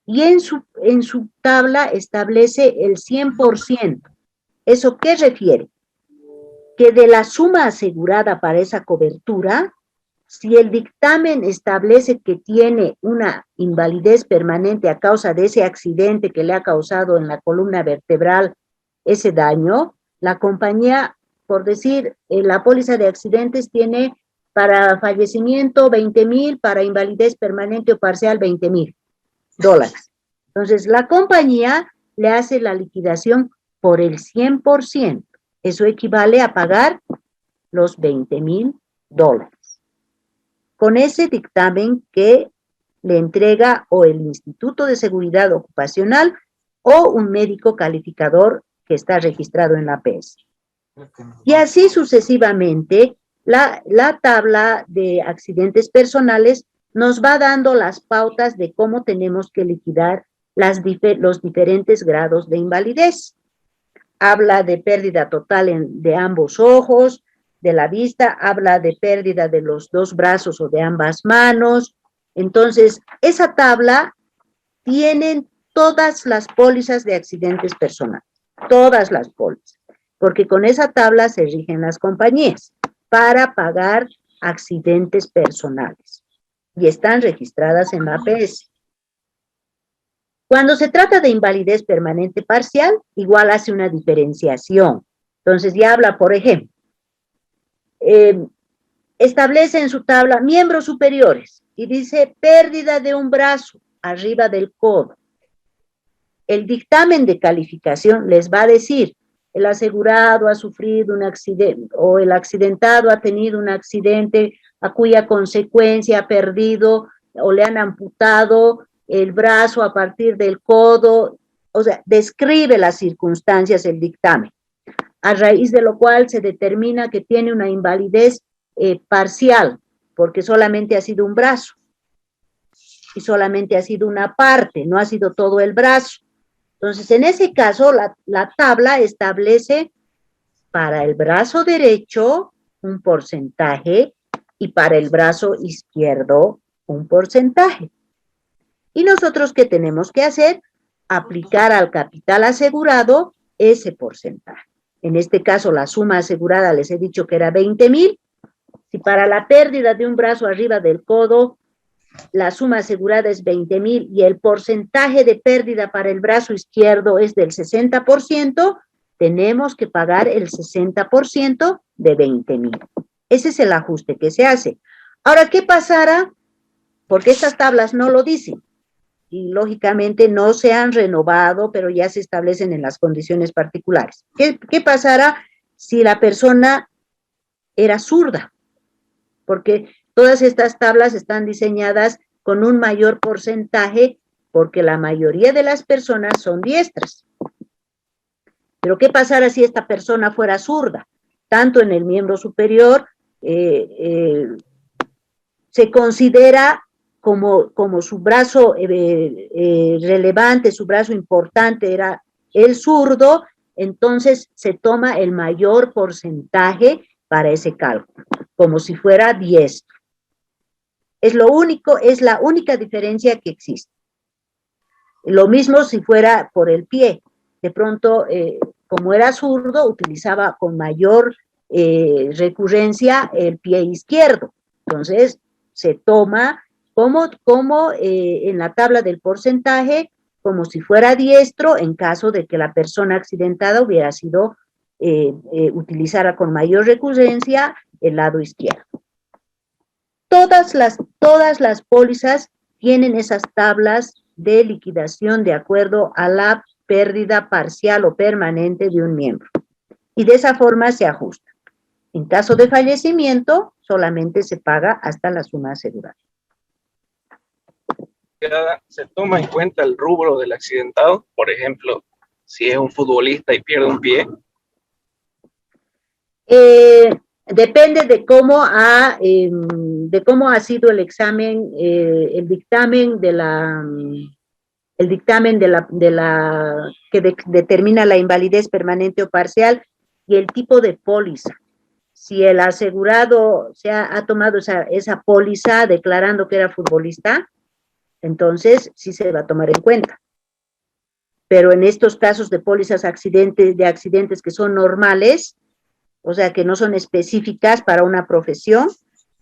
Y en su tabla establece el 100%. ¿Eso qué refiere? Que de la suma asegurada para esa cobertura, si el dictamen establece que tiene una invalidez permanente a causa de ese accidente que le ha causado en la columna vertebral ese daño, la compañía, por decir, la póliza de accidentes tiene para fallecimiento 20,000, para invalidez permanente o parcial $20,000. Entonces, la compañía le hace la liquidación por el 100%. Eso equivale a pagar los $20,000. Con ese dictamen que le entrega o el Instituto de Seguridad Ocupacional o un médico calificador que está registrado en la APS. Y así sucesivamente, la tabla de accidentes personales nos va dando las pautas de cómo tenemos que liquidar los diferentes grados de invalidez. Habla de pérdida total de ambos ojos, de la vista, habla de pérdida de los dos brazos o de ambas manos. Entonces, esa tabla tienen todas las pólizas de accidentes personales, todas las pólizas, porque con esa tabla se rigen las compañías para pagar accidentes personales y están registradas en la APS. Cuando se trata de invalidez permanente parcial, igual hace una diferenciación. Entonces ya habla, por ejemplo, establece en su tabla miembros superiores y dice pérdida de un brazo arriba del codo. El dictamen de calificación les va a decir, el asegurado ha sufrido un accidente o el accidentado ha tenido un accidente a cuya consecuencia ha perdido o le han amputado el brazo a partir del codo, o sea, describe las circunstancias el dictamen, a raíz de lo cual se determina que tiene una invalidez parcial, porque solamente ha sido un brazo, y solamente ha sido una parte, no ha sido todo el brazo. Entonces, en ese caso, la tabla establece para el brazo derecho un porcentaje y para el brazo izquierdo un porcentaje. Y nosotros, ¿qué tenemos que hacer? Aplicar al capital asegurado ese porcentaje. En este caso, la suma asegurada, les he dicho que era 20,000. Si para la pérdida de un brazo arriba del codo, la suma asegurada es 20,000 y el porcentaje de pérdida para el brazo izquierdo es del 60%, tenemos que pagar el 60% de 20,000. Ese es el ajuste que se hace. Ahora, ¿qué pasará? Porque estas tablas no lo dicen y lógicamente no se han renovado, pero ya se establecen en las condiciones particulares. ¿Qué pasará si la persona era zurda? Porque todas estas tablas están diseñadas con un mayor porcentaje porque la mayoría de las personas son diestras. Pero ¿qué pasará si esta persona fuera zurda? Tanto en el miembro superior se considera como su brazo relevante, su brazo importante era el zurdo, entonces se toma el mayor porcentaje para ese cálculo, como si fuera diestro. Es la única diferencia que existe. Lo mismo si fuera por el pie. De pronto, como era zurdo, utilizaba con mayor recurrencia el pie izquierdo. Entonces, se toma como en la tabla del porcentaje, como si fuera diestro, en caso de que la persona accidentada hubiera sido, utilizara con mayor recurrencia el lado izquierdo. Todas las pólizas tienen esas tablas de liquidación de acuerdo a la pérdida parcial o permanente de un miembro. Y de esa forma se ajusta. En caso de fallecimiento, solamente se paga hasta la suma asegurada. ¿Se toma en cuenta el rubro del accidentado? Por ejemplo, si es un futbolista y pierde un pie. Depende de cómo ha sido el examen, el dictamen que determina la invalidez permanente o parcial y el tipo de póliza. Si el asegurado ha tomado esa póliza declarando que era futbolista, entonces sí se va a tomar en cuenta. Pero en estos casos de pólizas de accidentes que son normales, o sea, que no son específicas para una profesión,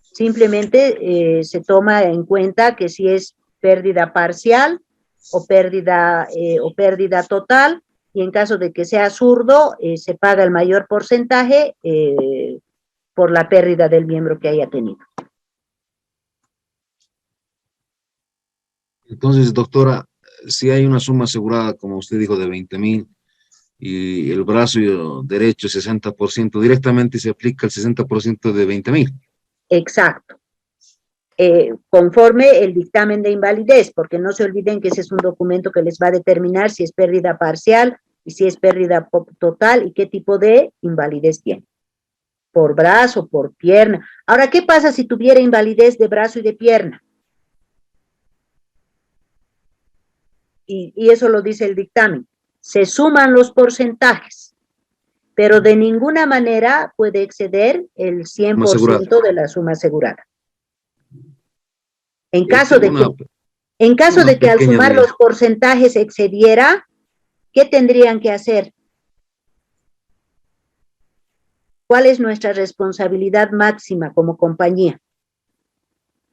simplemente se toma en cuenta que si es pérdida parcial o pérdida total, y en caso de que sea zurdo, se paga el mayor porcentaje por la pérdida del miembro que haya tenido. Entonces, doctora, si hay una suma asegurada, como usted dijo, de 20,000, y el brazo derecho 60%, directamente se aplica el 60% de 20,000. Exacto. Conforme el dictamen de invalidez, porque no se olviden que ese es un documento que les va a determinar si es pérdida parcial y si es pérdida total y qué tipo de invalidez tiene. Por brazo, por pierna. Ahora, ¿qué pasa si tuviera invalidez de brazo y de pierna? Y eso lo dice el dictamen. Se suman los porcentajes, pero de ninguna manera puede exceder el 100% de la suma asegurada. En caso de que al sumar los porcentajes excediera, ¿qué tendrían que hacer? ¿Cuál es nuestra responsabilidad máxima como compañía?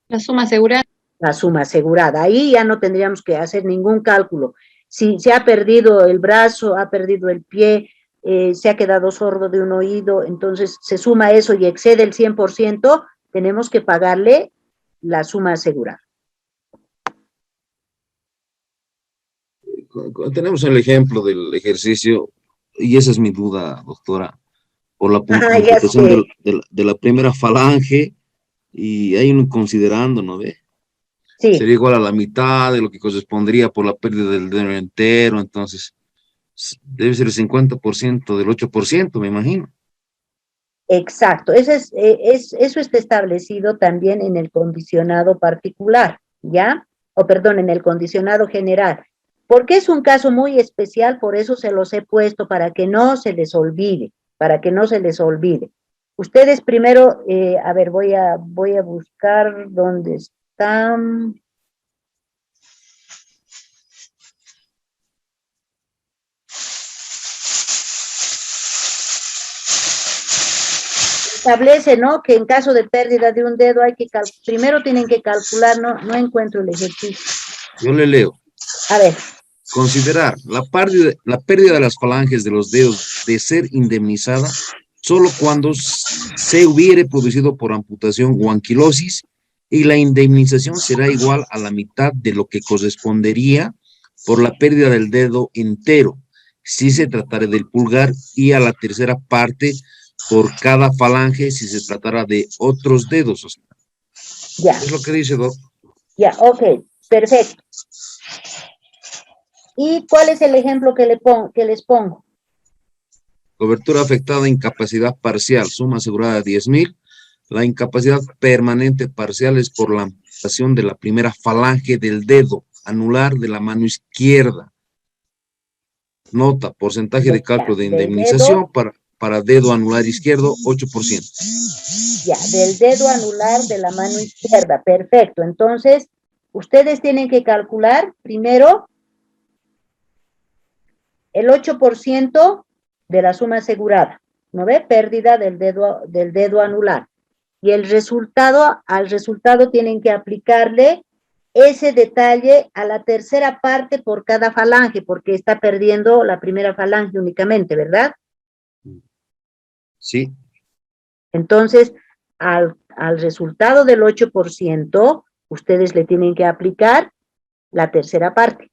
La suma asegurada. La suma asegurada. Ahí ya no tendríamos que hacer ningún cálculo. Si se ha perdido el brazo, ha perdido el pie, se ha quedado sordo de un oído, entonces se suma eso y excede el 100%, tenemos que pagarle la suma asegurada. Tenemos el ejemplo del ejercicio, y esa es mi duda, doctora, por la puntuación de la primera falange, y hay uno considerando, ¿no ve? Sí. Sería igual a la mitad de lo que correspondería por la pérdida del dedo entero, entonces debe ser el 50% del 8%, me imagino. Exacto, eso está establecido también en el condicionado particular, ¿ya? En el condicionado general. Porque es un caso muy especial, por eso se los he puesto, para que no se les olvide, Ustedes primero, a ver, voy a buscar dónde está. Establece, ¿no?, que en caso de pérdida de un dedo hay que primero tienen que calcular, no encuentro el ejercicio. Yo le leo. A ver. Considerar la pérdida de las falanges de los dedos de ser indemnizada solo cuando se hubiere producido por amputación o anquilosis, y la indemnización será igual a la mitad de lo que correspondería por la pérdida del dedo entero, si se tratara del pulgar, y a la tercera parte por cada falange si se tratara de otros dedos. O sea, ya. es lo que dice, Doc. Ya, ok, perfecto. ¿Y cuál es el ejemplo que les pongo? Cobertura afectada, incapacidad parcial, suma asegurada 10,000. La incapacidad permanente parcial es por la amputación de la primera falange del dedo anular de la mano izquierda. Nota, porcentaje de cálculo de indemnización para dedo anular izquierdo, 8%. Ya, del dedo anular de la mano izquierda, perfecto. Entonces, ustedes tienen que calcular primero el 8% de la suma asegurada, ¿no ve? Pérdida del dedo anular. Y al resultado tienen que aplicarle ese detalle a la tercera parte por cada falange, porque está perdiendo la primera falange únicamente, ¿verdad? Sí. Entonces, al resultado del 8%, ustedes le tienen que aplicar la tercera parte.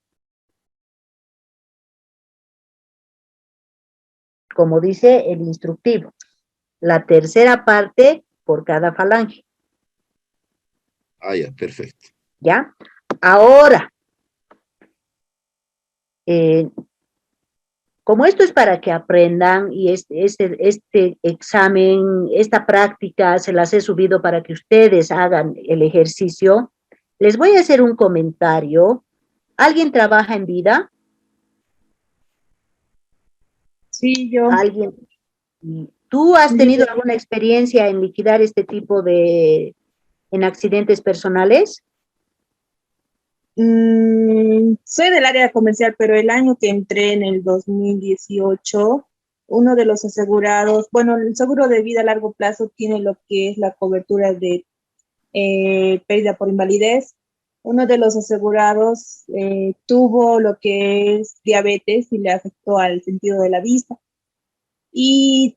Como dice el instructivo, la tercera parte por cada falange. Ah, ya, perfecto. ¿Ya? Ahora, como esto es para que aprendan y este examen, esta práctica, se las he subido para que ustedes hagan el ejercicio, les voy a hacer un comentario. ¿Alguien trabaja en vida? Sí, yo. ¿Alguien? ¿Tú has tenido alguna experiencia en liquidar este tipo en accidentes personales? Soy del área comercial, pero el año que entré, en el 2018, uno de los asegurados, bueno, el seguro de vida a largo plazo tiene lo que es la cobertura de pérdida por invalidez. Uno de los asegurados tuvo lo que es diabetes y le afectó al sentido de la vista. Y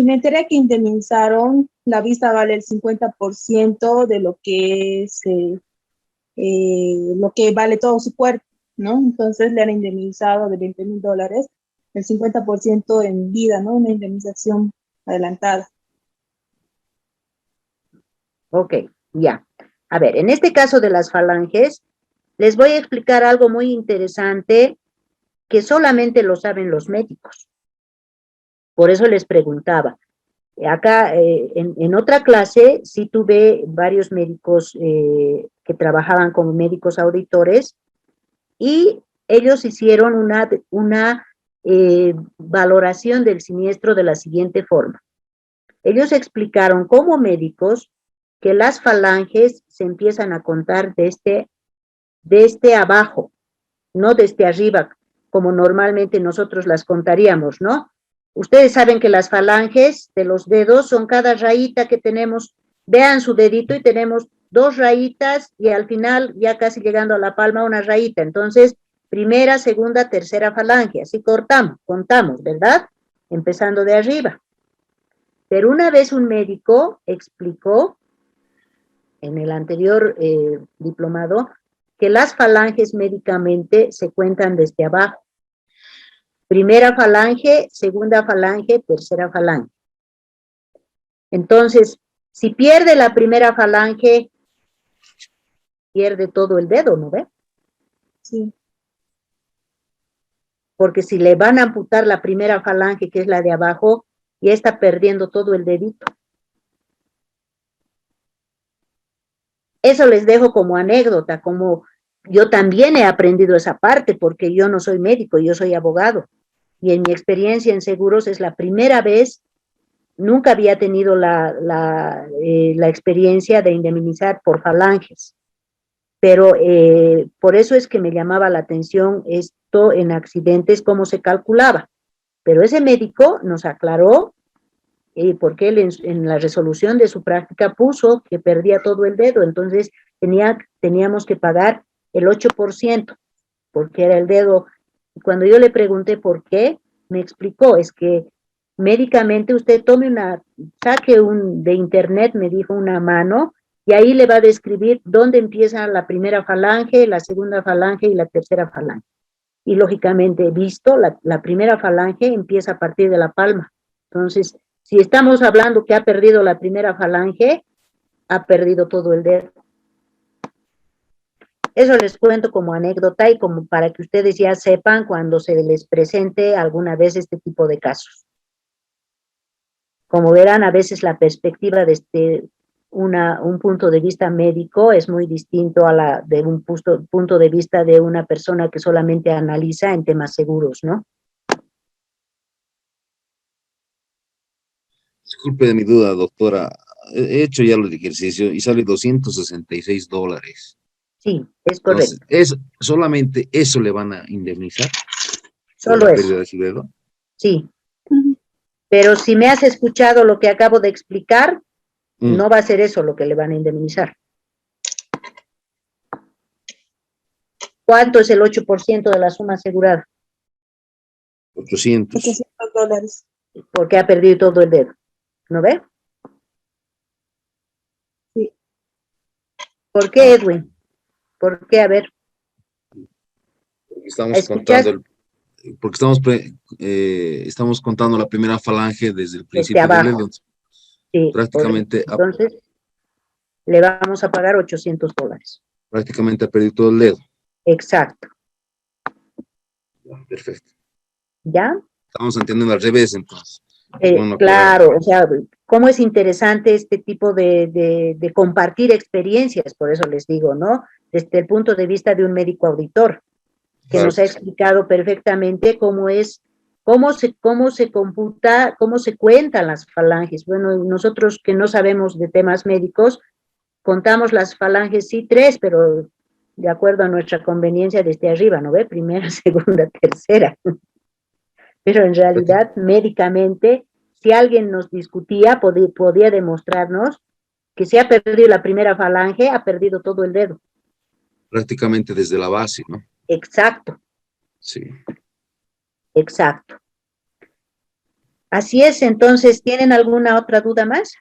me enteré que indemnizaron, la vista vale el 50% de lo que es lo que vale todo su cuerpo, ¿no? Entonces le han indemnizado de $20,000, el 50% en vida, ¿no? Una indemnización adelantada. Ok, ya. A ver, en este caso de las falanges, les voy a explicar algo muy interesante que solamente lo saben los médicos. Por eso les preguntaba. Acá, en otra clase, sí tuve varios médicos que trabajaban como médicos auditores y ellos hicieron una valoración del siniestro de la siguiente forma. Ellos explicaron como médicos que las falanges se empiezan a contar desde abajo, no desde arriba, como normalmente nosotros las contaríamos, ¿no? Ustedes saben que las falanges de los dedos son cada rayita que tenemos. Vean su dedito y tenemos 2 rayitas y al final, ya casi llegando a la palma, una rayita. Entonces, primera, segunda, tercera falange. Así contamos, ¿verdad? Empezando de arriba. Pero una vez un médico explicó en el anterior diplomado que las falanges médicamente se cuentan desde abajo. Primera falange, segunda falange, tercera falange. Entonces, si pierde la primera falange, pierde todo el dedo, ¿no ve? Sí. Porque si le van a amputar la primera falange, que es la de abajo, ya está perdiendo todo el dedito. Eso les dejo como anécdota, como yo también he aprendido esa parte, porque yo no soy médico, yo soy abogado. Y en mi experiencia en seguros es la primera vez, nunca había tenido la experiencia de indemnizar por falanges. Pero por eso es que me llamaba la atención esto en accidentes, cómo se calculaba. Pero ese médico nos aclaró, porque él en la resolución de su práctica puso que perdía todo el dedo, entonces teníamos que pagar el 8%, porque era el dedo. Y cuando yo le pregunté por qué, me explicó, es que médicamente usted saque de internet, me dijo, una mano, y ahí le va a describir dónde empieza la primera falange, la segunda falange y la tercera falange. Y lógicamente, visto, la primera falange empieza a partir de la palma. Entonces, si estamos hablando que ha perdido la primera falange, ha perdido todo el dedo. Eso les cuento como anécdota y como para que ustedes ya sepan cuando se les presente alguna vez este tipo de casos. Como verán, a veces la perspectiva desde un punto de vista médico es muy distinto a la de un punto de vista de una persona que solamente analiza en temas seguros, ¿no? Disculpe de mi duda, doctora. He hecho ya el ejercicio y sale $266. Sí, es correcto. Entonces, solamente eso le van a indemnizar. Solo la eso. pérdida de su dedo. Sí. Pero si me has escuchado lo que acabo de explicar, no va a ser eso lo que le van a indemnizar. ¿Cuánto es el 8% de la suma asegurada? 800. $800. Porque ha perdido todo el dedo. ¿No ve? Sí. ¿Por qué, Edwin? ¿Por qué? A ver. Estamos contando porque estamos contando la primera falange desde el principio del dedo. Sí, prácticamente entonces le vamos a pagar $800. Prácticamente ha perdido todo el dedo. Exacto. Perfecto. ¿Ya? Estamos entendiendo al revés, entonces. Claro, o sea, cómo es interesante este tipo de compartir experiencias, por eso les digo, ¿no? Desde el punto de vista de un médico auditor, que nos ha explicado perfectamente cómo se computa, cómo se cuentan las falanges. Bueno, nosotros que no sabemos de temas médicos, contamos las falanges, sí, 3, pero de acuerdo a nuestra conveniencia desde arriba, ¿no ve? Primera, segunda, tercera. Pero en realidad, médicamente, si alguien nos discutía, podía demostrarnos que si ha perdido la primera falange, ha perdido todo el dedo. Prácticamente desde la base, ¿no? Exacto. Sí. Exacto. Así es, entonces, ¿tienen alguna otra duda más?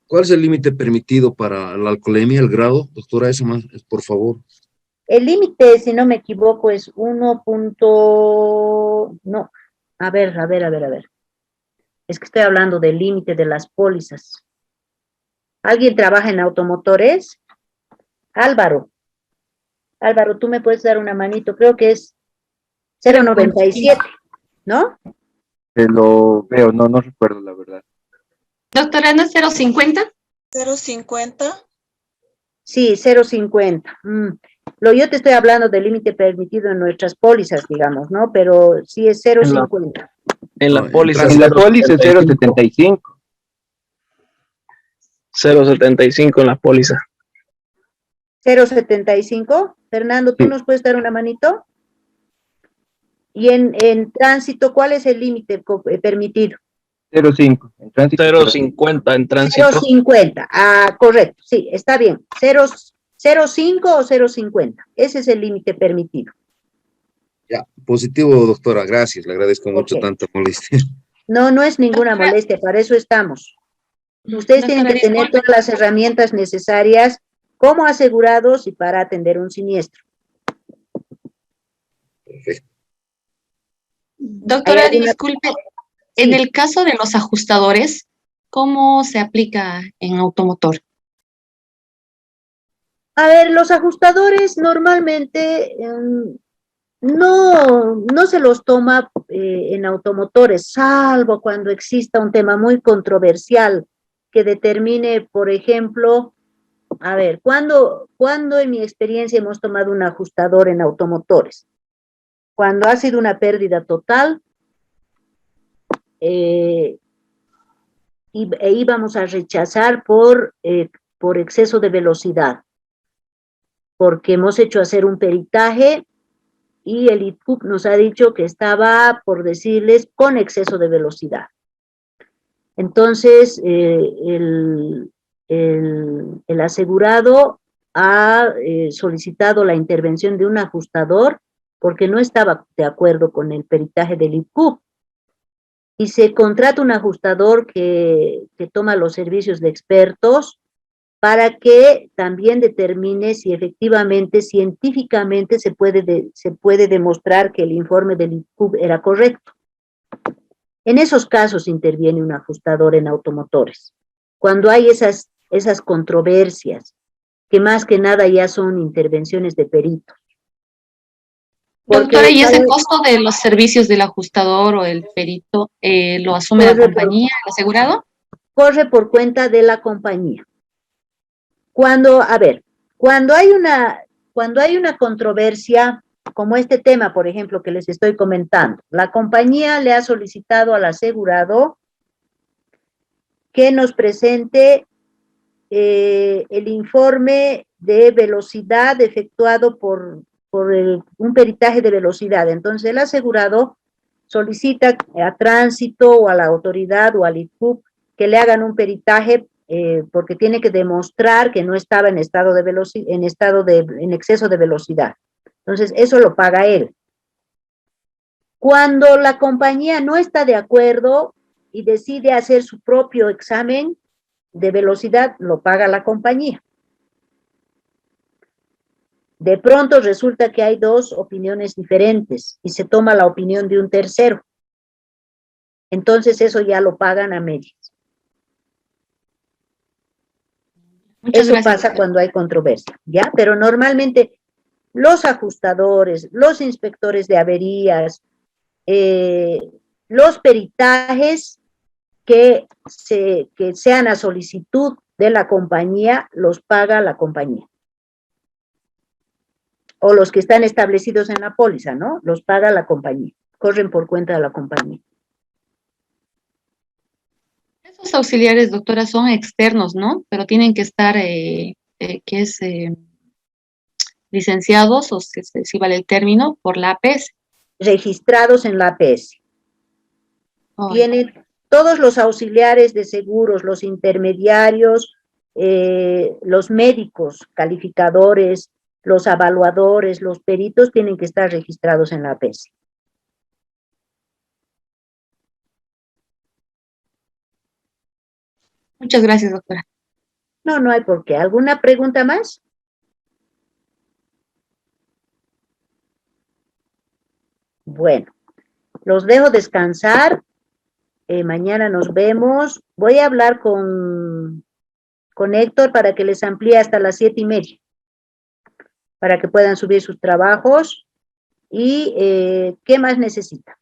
¿Cuál es el límite permitido para la alcoholemia, el grado? Doctora, eso más, por favor. El límite, si no me equivoco, es 1. No, a ver. Es que estoy hablando del límite de las pólizas. ¿Alguien trabaja en automotores? Álvaro, ¿tú me puedes dar una manito? Creo que es 0.97, ¿no? Te lo veo, no recuerdo la verdad. Doctora, ¿no es 0.50? 0.50. Sí, 0.50. Yo te estoy hablando del límite permitido en nuestras pólizas, digamos, ¿no? Pero sí es 0.50. En la póliza. En la póliza es 0.75. 0.75 en la póliza. 0.75. Fernando, ¿tú nos puedes dar una manito? Y en tránsito, ¿cuál es el límite permitido? 0.5. En tránsito. 0.50 en tránsito. 0.50. Ah, correcto. Sí, está bien. 0.5 o 0.50. Ese es el límite permitido. Ya, positivo, doctora. Gracias. Le agradezco mucho tanta molestia. No es ninguna molestia. Para eso estamos. Ustedes tienen que tener todas las herramientas necesarias como asegurados y para atender un siniestro. Perfecto. Doctora, disculpe, en el caso de los ajustadores, ¿cómo se aplica en automotor? A ver, los ajustadores normalmente no se los toma en automotores, salvo cuando exista un tema muy controversial que determine, por ejemplo, a ver, ¿cuándo en mi experiencia hemos tomado un ajustador en automotores? Cuando ha sido una pérdida total e íbamos a rechazar por exceso de velocidad, porque hemos hecho hacer un peritaje y el ITCUP nos ha dicho que estaba, por decirles, con exceso de velocidad. Entonces, el asegurado ha solicitado la intervención de un ajustador porque no estaba de acuerdo con el peritaje del ITCUP. y se contrata un ajustador que toma los servicios de expertos para que también determine si efectivamente, científicamente, se puede demostrar que el informe del INCUB era correcto. En esos casos interviene un ajustador en automotores. Cuando hay esas controversias, que más que nada ya son intervenciones de peritos. Doctora, ¿y ese costo de los servicios del ajustador o el perito lo asume la compañía, el asegurado? Corre por cuenta de la compañía. Cuando hay una controversia, como este tema, por ejemplo, que les estoy comentando, la compañía le ha solicitado al asegurado que nos presente el informe de velocidad efectuado por un peritaje de velocidad. Entonces, el asegurado solicita a Tránsito o a la autoridad o al ICUP que le hagan un peritaje porque tiene que demostrar que no estaba en exceso de velocidad. Entonces, eso lo paga él. Cuando la compañía no está de acuerdo y decide hacer su propio examen de velocidad, lo paga la compañía. De pronto resulta que hay dos opiniones diferentes y se toma la opinión de un tercero. Entonces eso ya lo pagan a medias. Muchas eso gracias, pasa doctora. cuando hay controversia, ¿ya? Pero normalmente los ajustadores, los inspectores de averías, los peritajes que sean a solicitud de la compañía, los paga la compañía. O los que están establecidos en la póliza, ¿no? Los paga la compañía, corren por cuenta de la compañía. Esos auxiliares, doctora, son externos, ¿no? Pero tienen que estar, licenciados, o si vale el término, por la APS. Registrados en la APS. Tienen todos los auxiliares de seguros, los intermediarios, los médicos, calificadores, los evaluadores, los peritos tienen que estar registrados en la APS. Muchas gracias, doctora. No hay por qué. ¿Alguna pregunta más? Bueno, los dejo descansar. Mañana nos vemos. Voy a hablar con Héctor para que les amplíe hasta las 7:30, para que puedan subir sus trabajos. ¿Y qué más necesita?